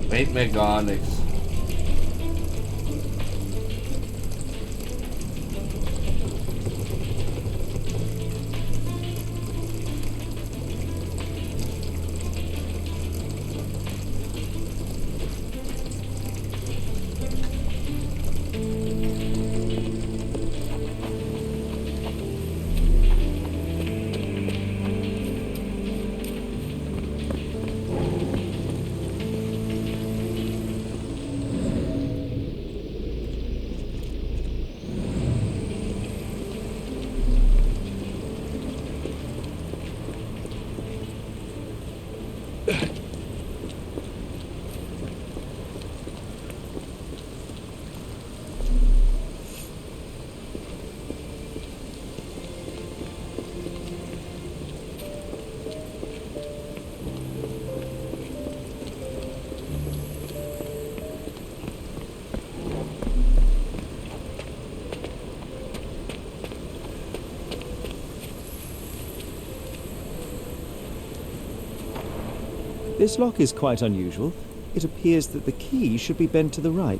Bringt mir gar nichts. This lock is quite unusual. It appears that the key should be bent to the right.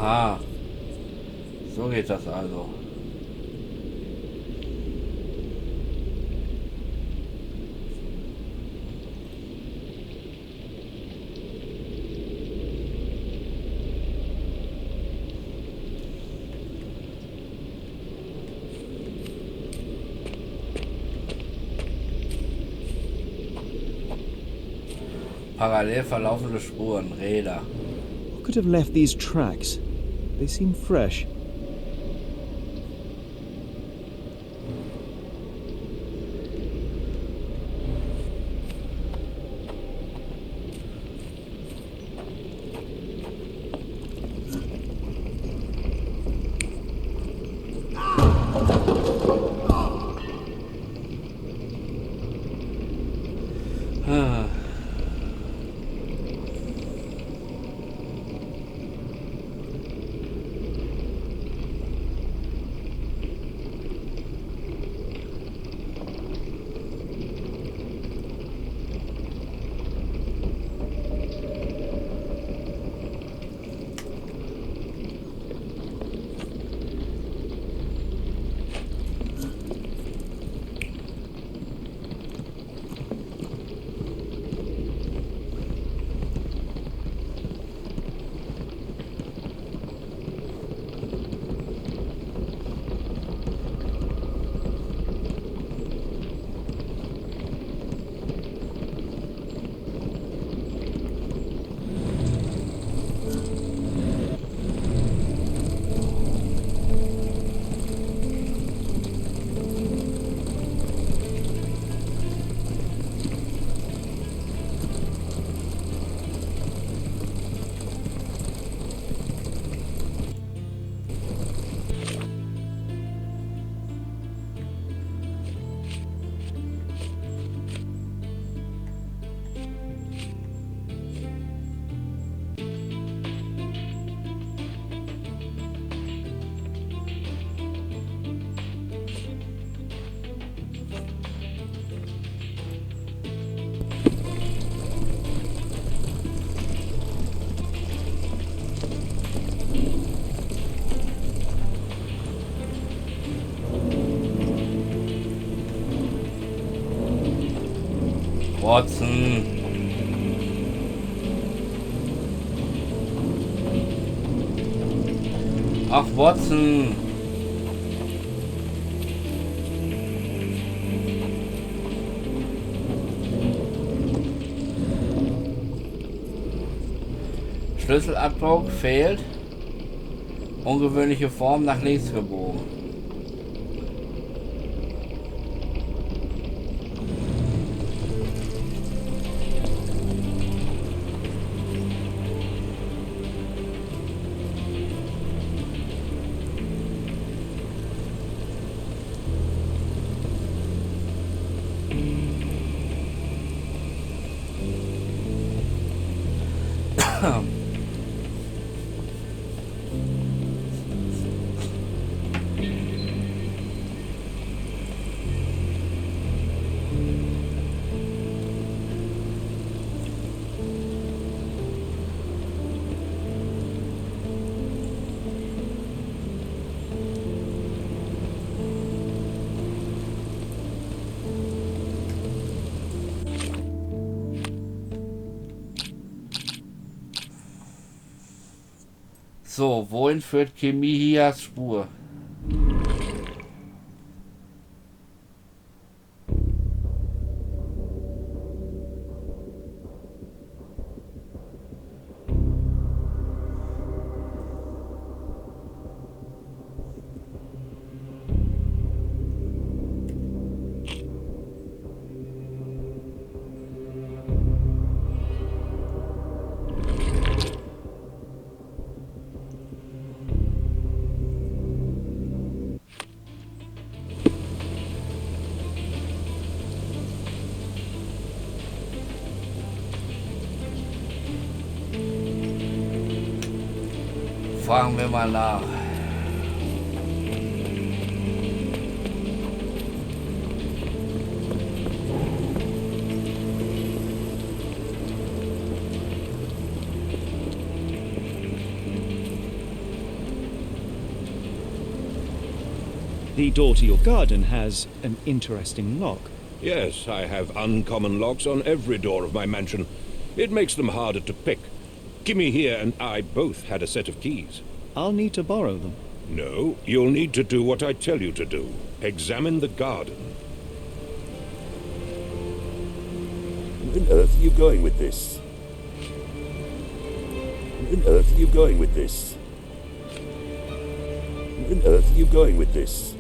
Aha. So geht das also. Parallel verlaufende Spuren, Räder.
What could have left these tracks? They seem fresh.
Watson. Ach, Watson. Schlüsselabdruck fehlt. Ungewöhnliche Form nach links gebogen. So, wohin führt Kemihias Spur? Fragen wir mal nach.
The door to your garden has an interesting lock.
Yes, I have uncommon locks on every door of my mansion. It makes them harder to pick. Kimmy here and I both had a set of keys.
I'll need to borrow them.
No, you'll need to do what I tell you to do. Examine the garden.
Where on earth are you going with this? Where on earth are you going with this? Where on earth are you going with this?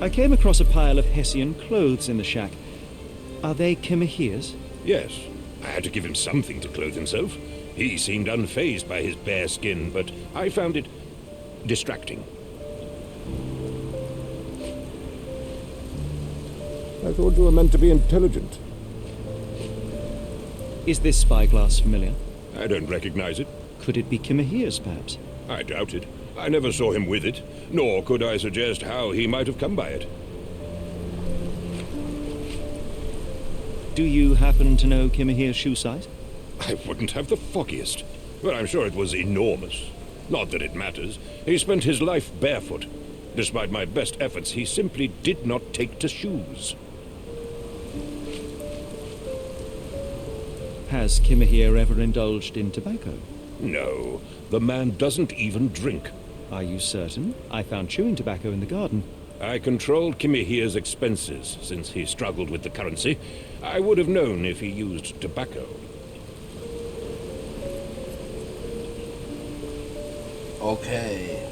I came across a pile of Hessian clothes in the shack. Are they Kimahir's?
Yes, I had to give him something to clothe himself. He seemed unfazed by his bare skin, but I found it distracting.
I thought you were meant to be intelligent.
Is this spyglass familiar?
I don't recognize it.
Could it be Kimahir's, perhaps?
I doubt it. I never saw him with it, nor could I suggest how he might have come by it.
Do you happen to know Kimahir's shoe size?
I wouldn't have the foggiest, but I'm sure it was enormous. Not that it matters. He spent his life barefoot. Despite my best efforts, he simply did not take to shoes.
Has Kimahir ever indulged in tobacco?
No, the man doesn't even drink.
Are you certain? I found chewing tobacco in the garden.
I controlled Kimahir's expenses since he struggled with the currency. I would have known if he used tobacco.
Okay.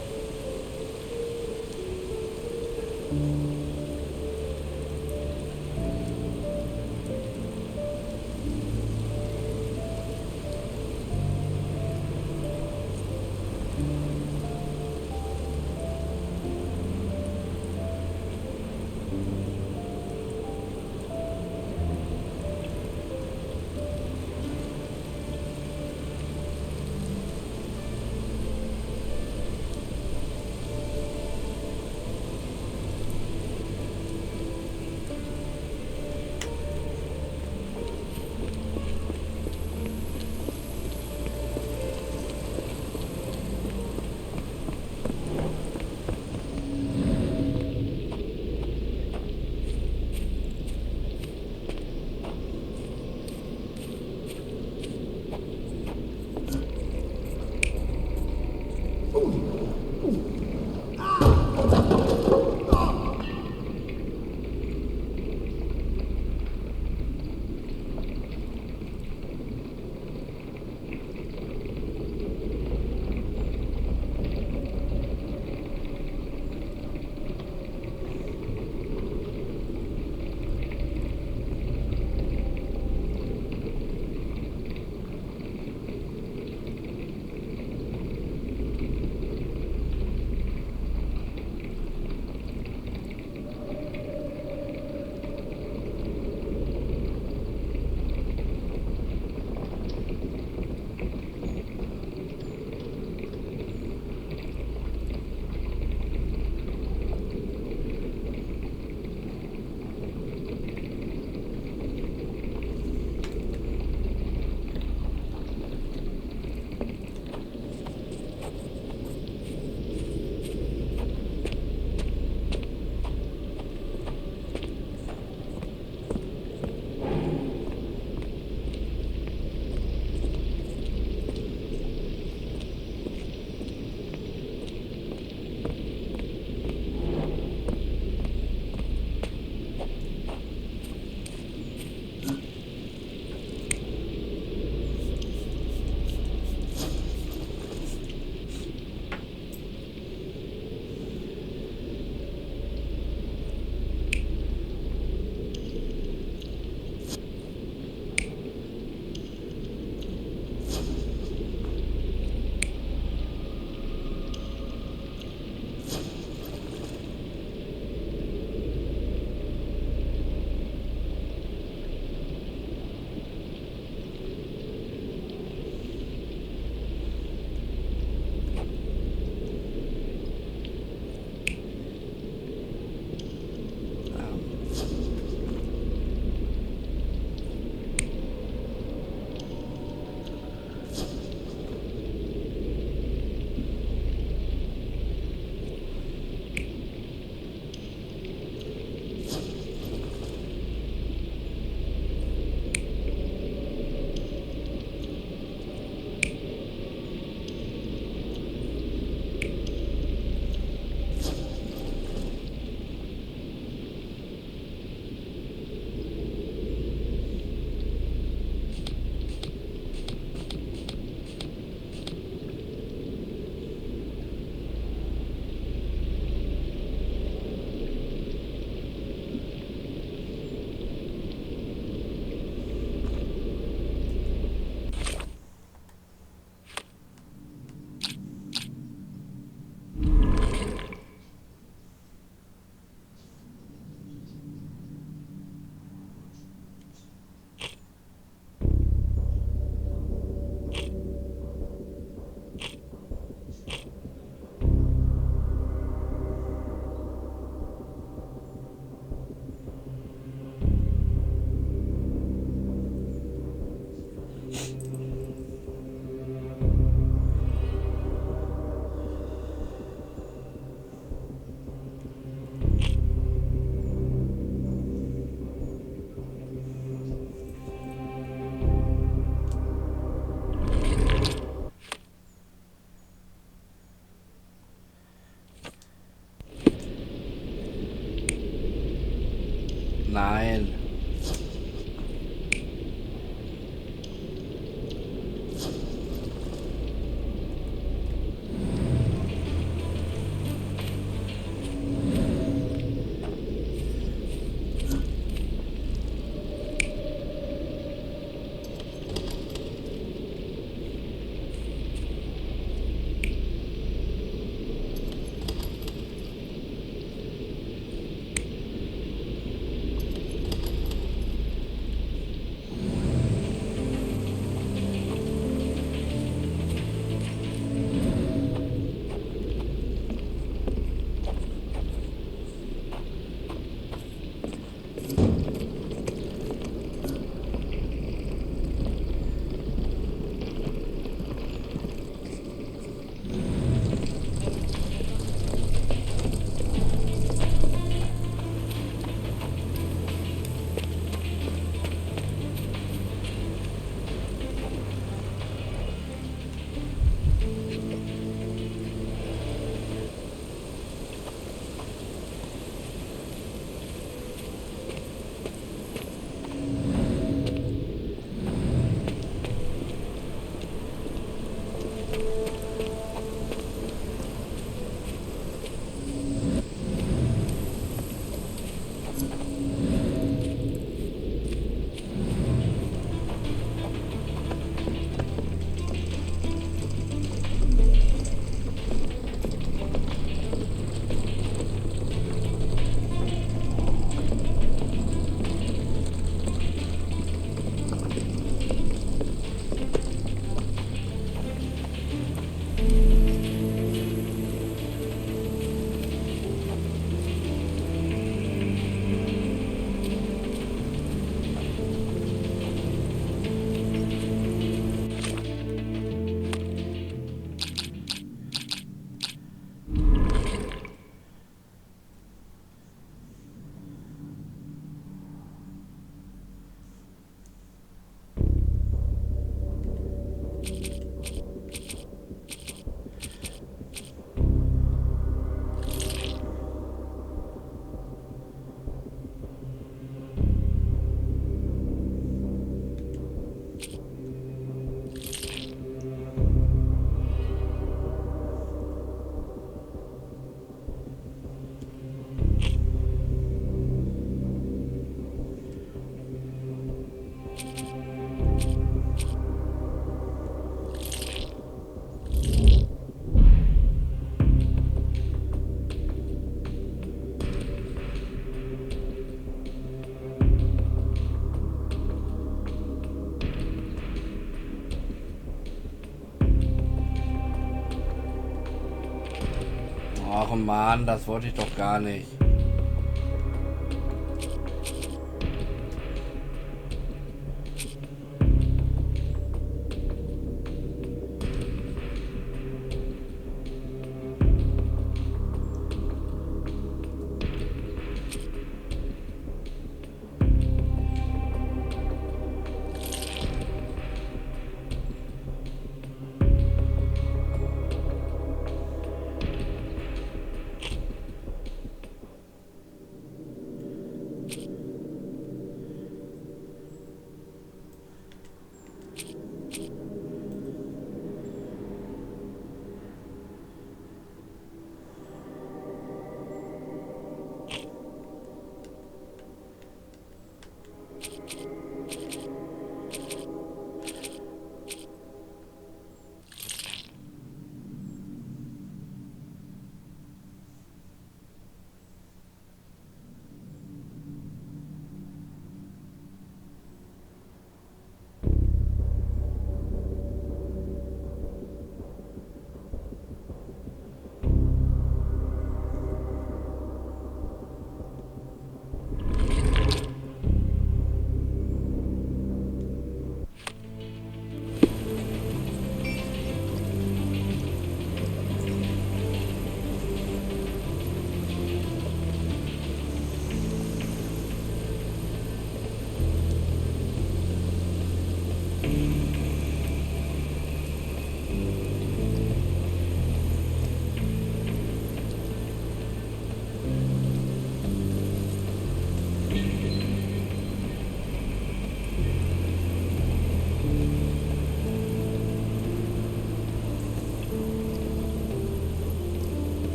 Nein. Ach Mann, das wollte ich doch gar nicht.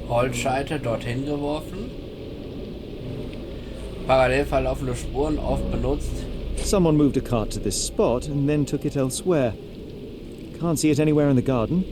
Holzscheite dorthin geworfen. Parallel verlaufende Spuren oft benutzt.
Someone moved a cart to this spot and then took it elsewhere. Can't see it anywhere in the garden.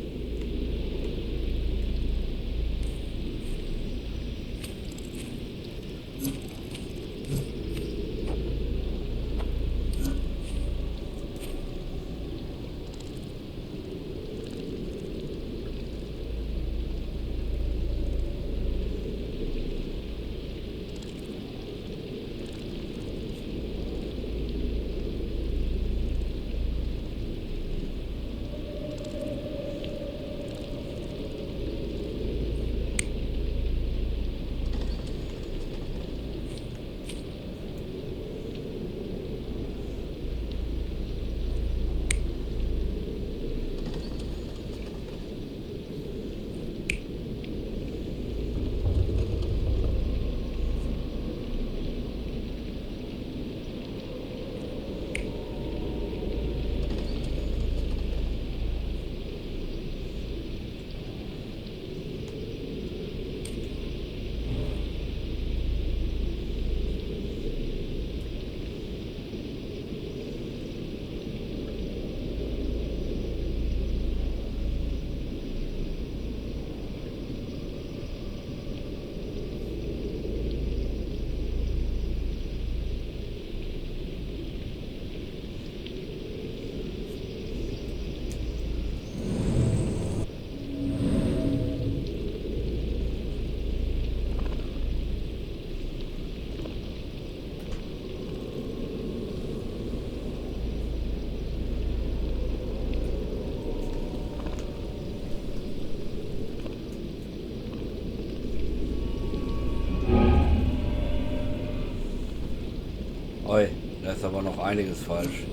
Oi, da ist aber noch einiges falsch.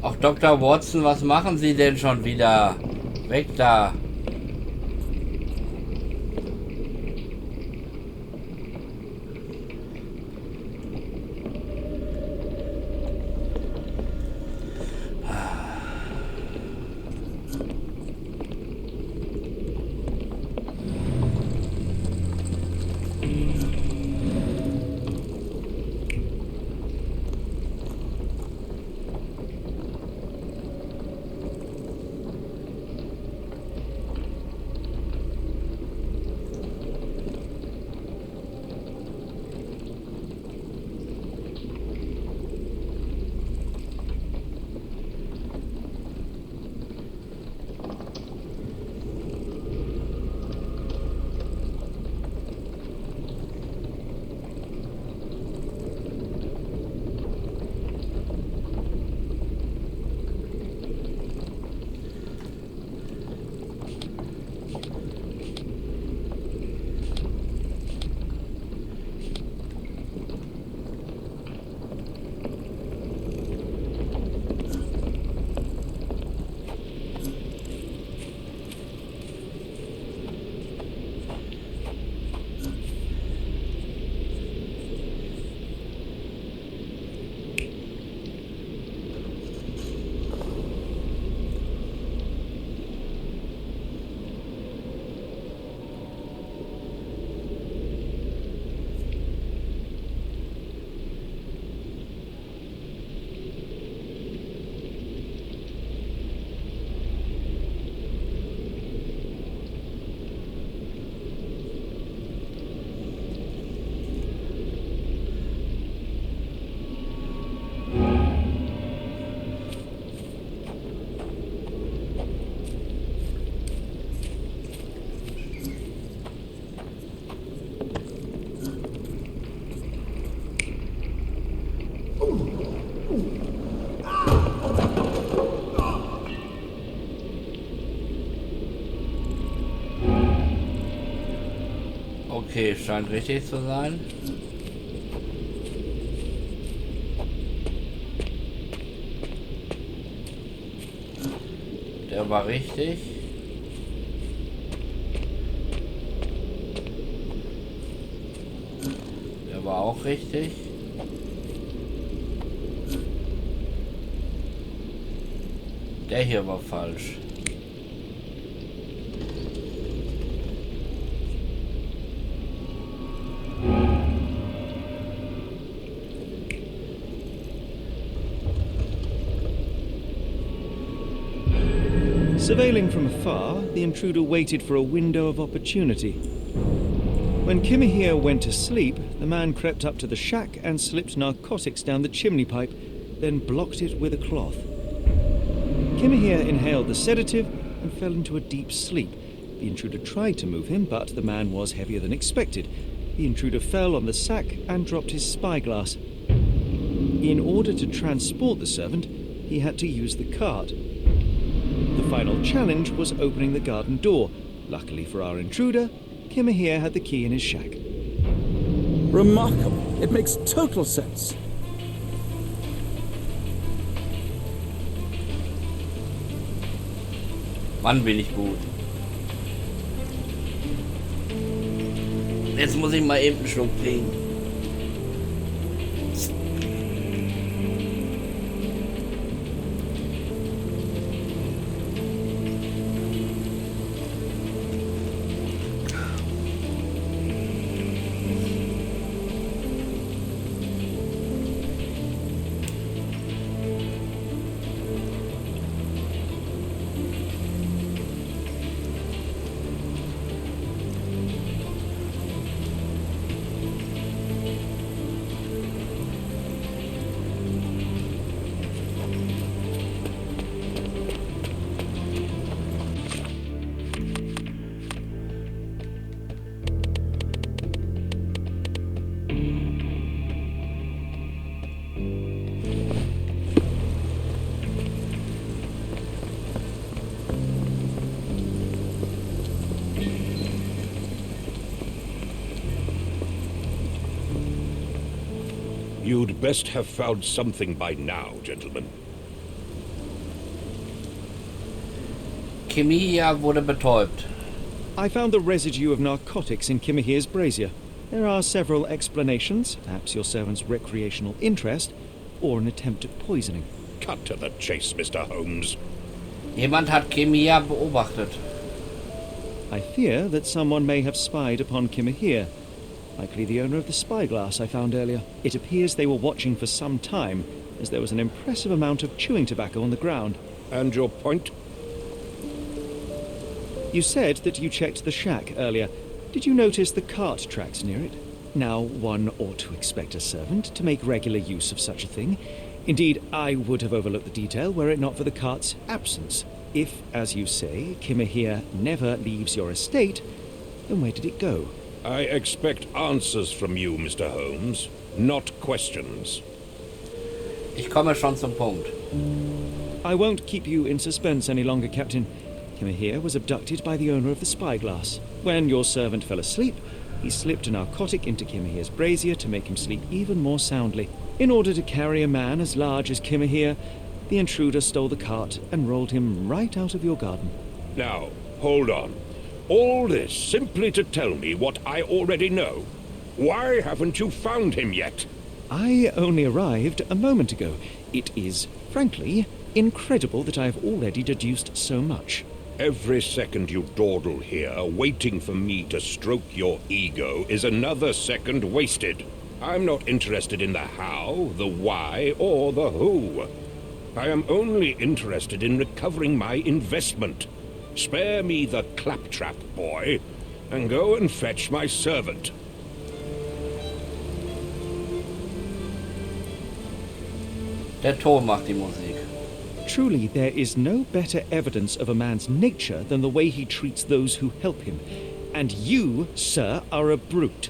Ach, Dr. Watson, was machen Sie denn schon wieder? Weg da! Okay, scheint richtig zu sein. Der war richtig. Der war auch richtig. Der hier war falsch.
Surveilling from afar, the intruder waited for a window of opportunity. When Kimahir went to sleep, the man crept up to the shack and slipped narcotics down the chimney pipe, then blocked it with a cloth. Kimahir inhaled the sedative and fell into a deep sleep. The intruder tried to move him, but the man was heavier than expected. The intruder fell on the sack and dropped his spyglass. In order to transport the servant, he had to use the cart. The final challenge was opening the garden door. Luckily for our intruder, Kimahir had the key in his shack.
Remarkable. It makes total sense.
Mann, bin ich gut. Jetzt muss ich mal eben einen Schluck trinken.
You'd best have found something by now, gentlemen.
Kimahir wurde betäubt.
I found the residue of narcotics in Kimahir's brazier. There are several explanations, perhaps your servant's recreational interest, or an attempt at poisoning.
Cut to the chase, Mr. Holmes.
Jemand hat Kimahir beobachtet.
I fear that someone may have spied upon Kimahir. Likely the owner of the spyglass I found earlier. It appears they were watching for some time, as there was an impressive amount of chewing tobacco on the ground.
And your point?
You said that you checked the shack earlier. Did you notice the cart tracks near it? Now, one ought to expect a servant to make regular use of such a thing. Indeed, I would have overlooked the detail were it not for the cart's absence. If, as you say, Kimahir never leaves your estate, then where did it go?
I expect answers from you, Mr. Holmes, not questions.
Ich komme schon zum Punkt.
I won't keep you in suspense any longer, Captain. Kimahir was abducted by the owner of the spyglass. When your servant fell asleep, he slipped a narcotic into Kimahir's brazier to make him sleep even more soundly. In order to carry a man as large as Kimahir, the intruder stole the cart and rolled him right out of your garden.
Now, hold on. All this simply to tell me what I already know? Why haven't you found him yet?
I only arrived a moment ago. It is, frankly, incredible that I have already deduced so much.
Every second you dawdle here, waiting for me to stroke your ego, is another second wasted. I'm not interested in the how, the why, or the who. I am only interested in recovering my investment. Spare me the claptrap, boy, and go and fetch my servant.
Der Ton macht die Musik.
Truly, there is no better evidence of a man's nature than the way he treats those who help him. And you, sir, are a brute.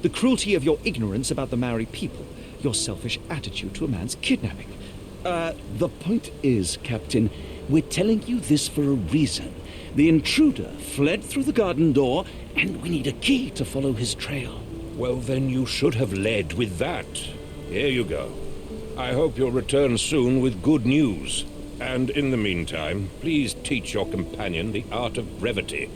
The cruelty of your ignorance about the Maori people, your selfish attitude to a man's kidnapping.
The point is, Captain,
we're telling you this for a reason. The intruder fled through the garden door, and we need a key to follow his trail.
Well, then you should have led with that. Here you go. I hope you'll return soon with good news. And in the meantime, please teach your companion the art of brevity.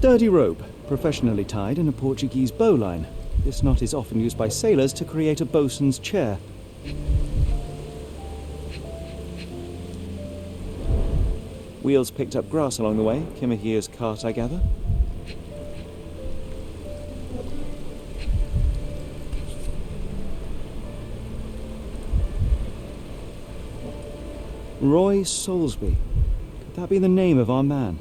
Sturdy rope, professionally tied in a Portuguese bowline. This knot is often used by sailors to create a bosun's chair. Wheels picked up grass along the way, Kimahia's cart, I gather. Roy Soulsby. Could that be the name of our man?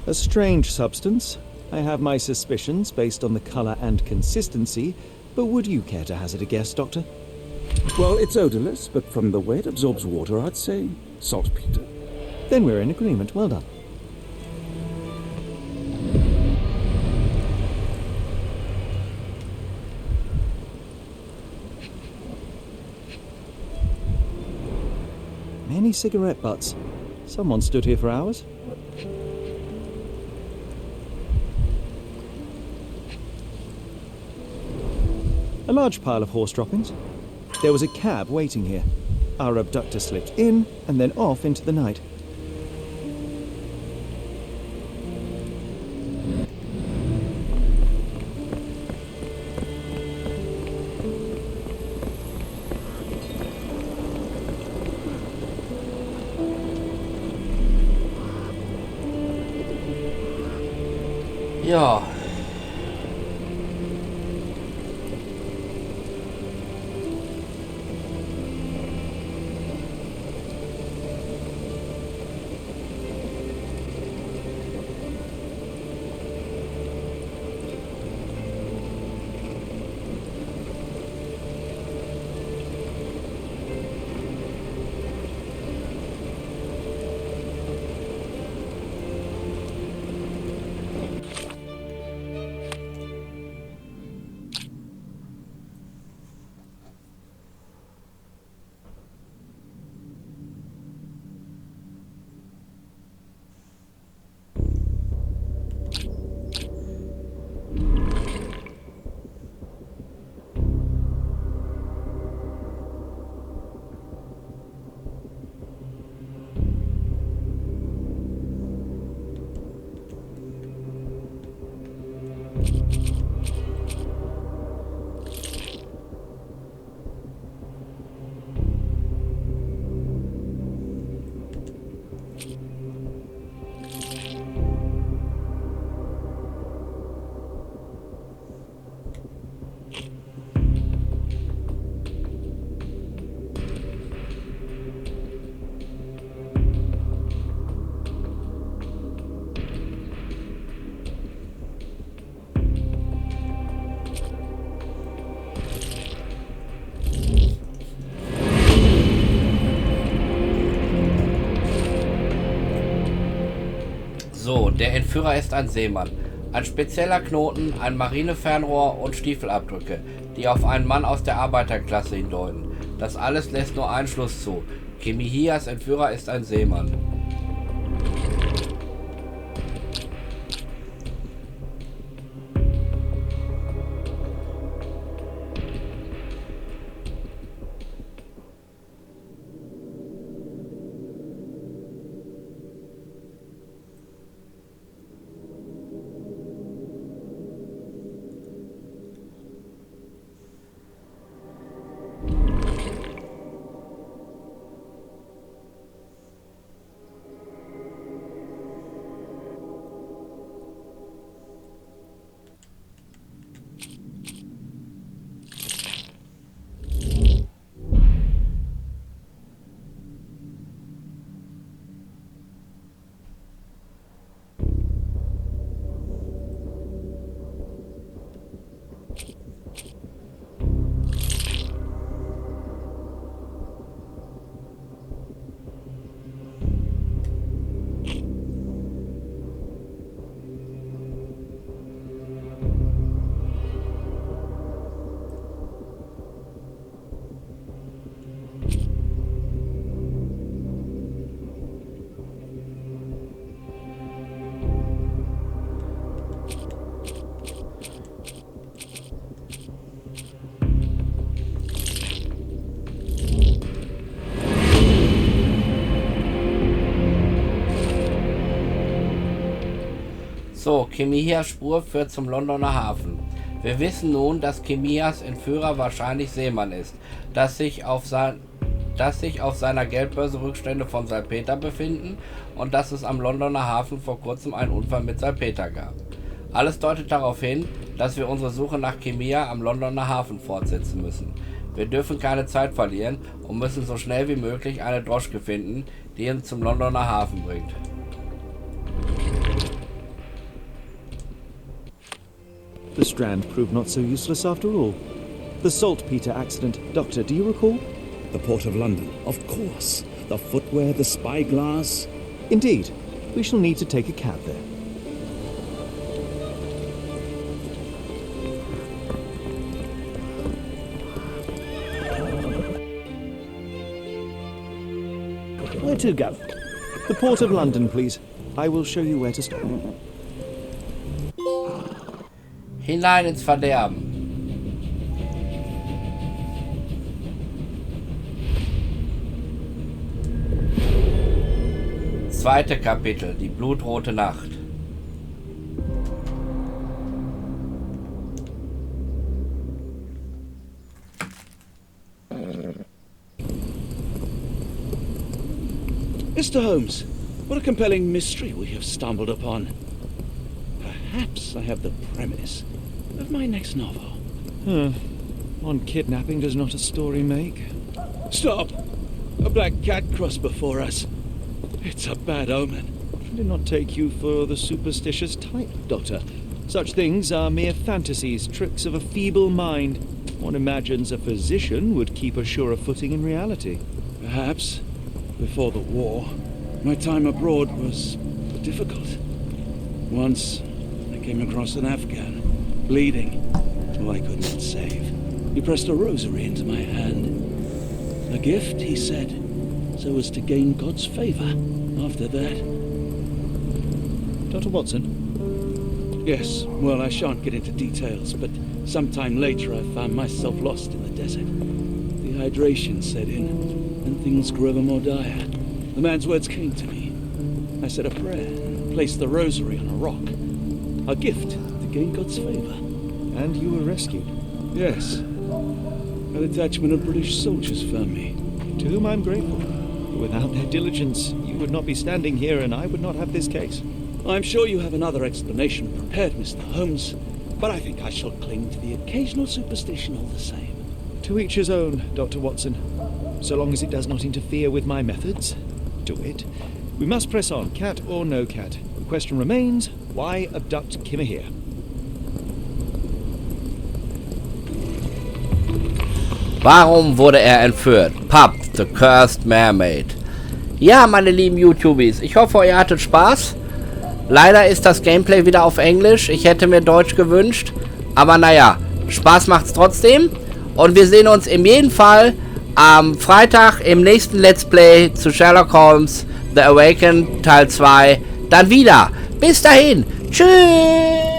A strange substance. I have my suspicions based on the colour and consistency, but would you care to hazard a guess, Doctor?
Well, it's odorless, but from the way it absorbs water, I'd say saltpeter.
Then we're in agreement. Well done. Many cigarette butts. Someone stood here for hours. A large pile of horse droppings. There was a cab waiting here. Our abductor slipped in and then off into the night.
Ja. So, der Entführer ist ein Seemann. Ein spezieller Knoten, ein Marinefernrohr und Stiefelabdrücke, die auf einen Mann aus der Arbeiterklasse hindeuten. Das alles lässt nur einen Schluss zu. Kimihias Entführer ist ein Seemann. So, Kimihias Spur führt zum Londoner Hafen. Wir wissen nun, dass Kimihias Entführer wahrscheinlich Seemann ist, dass sich auf seiner Geldbörse Rückstände von Salpeter befinden und dass es am Londoner Hafen vor kurzem einen Unfall mit Salpeter gab. Alles deutet darauf hin, dass wir unsere Suche nach Kimihia am Londoner Hafen fortsetzen müssen. Wir dürfen keine Zeit verlieren und müssen so schnell wie möglich eine Droschke finden, die uns zum Londoner Hafen bringt.
The Strand proved not so useless after all. The saltpeter accident. Doctor, do you recall?
The Port of London, of course. The footwear, the spyglass.
Indeed. We shall need to take a cab there. Where to, Gav? The Port of London, please. I will show you where to stop.
Hinein ins Verderben. Zweite Kapitel, die blutrote Nacht.
Mr. Holmes, what a compelling mystery we have stumbled upon. Perhaps I have the premise of my next novel.
One kidnapping does not a story make.
Stop! A black cat crossed before us. It's a bad omen.
I did not take you for the superstitious type, Doctor. Such things are mere fantasies, tricks of a feeble mind. One imagines a physician would keep a surer footing in reality.
Perhaps, before the war, my time abroad was difficult. Once, I came across an Afghan, bleeding, who I could not save. He pressed a rosary into my hand. A gift, he said, so as to gain God's favor. After that...
Dr. Watson?
Yes, well, I shan't get into details, but sometime later I found myself lost in the desert. Dehydration set in, and things grew ever more dire. The man's words came to me. I said a prayer and placed the rosary on a rock. A gift to gain God's favor.
And you were rescued?
Yes. A detachment of British soldiers found me.
To whom I'm grateful. Without their diligence, you would not be standing here and I would not have this case.
I'm sure you have another explanation prepared, Mr. Holmes, but I think I shall cling to the occasional superstition all the same.
To each his own, Dr. Watson. So long as it does not interfere with my methods, do it. We must press on, cat or no cat. The question remains, why abduct Kimihiya?
Warum wurde er entführt? Pup, the Cursed Mermaid. Ja, meine lieben YouTubies, ich hoffe, ihr hattet Spaß. Leider ist das Gameplay wieder auf Englisch. Ich hätte mir Deutsch gewünscht. Aber naja, Spaß macht's trotzdem. Und wir sehen uns in jedem Fall am Freitag im nächsten Let's Play zu Sherlock Holmes The Awakened Teil 2 dann wieder. Bis dahin. Tschüss.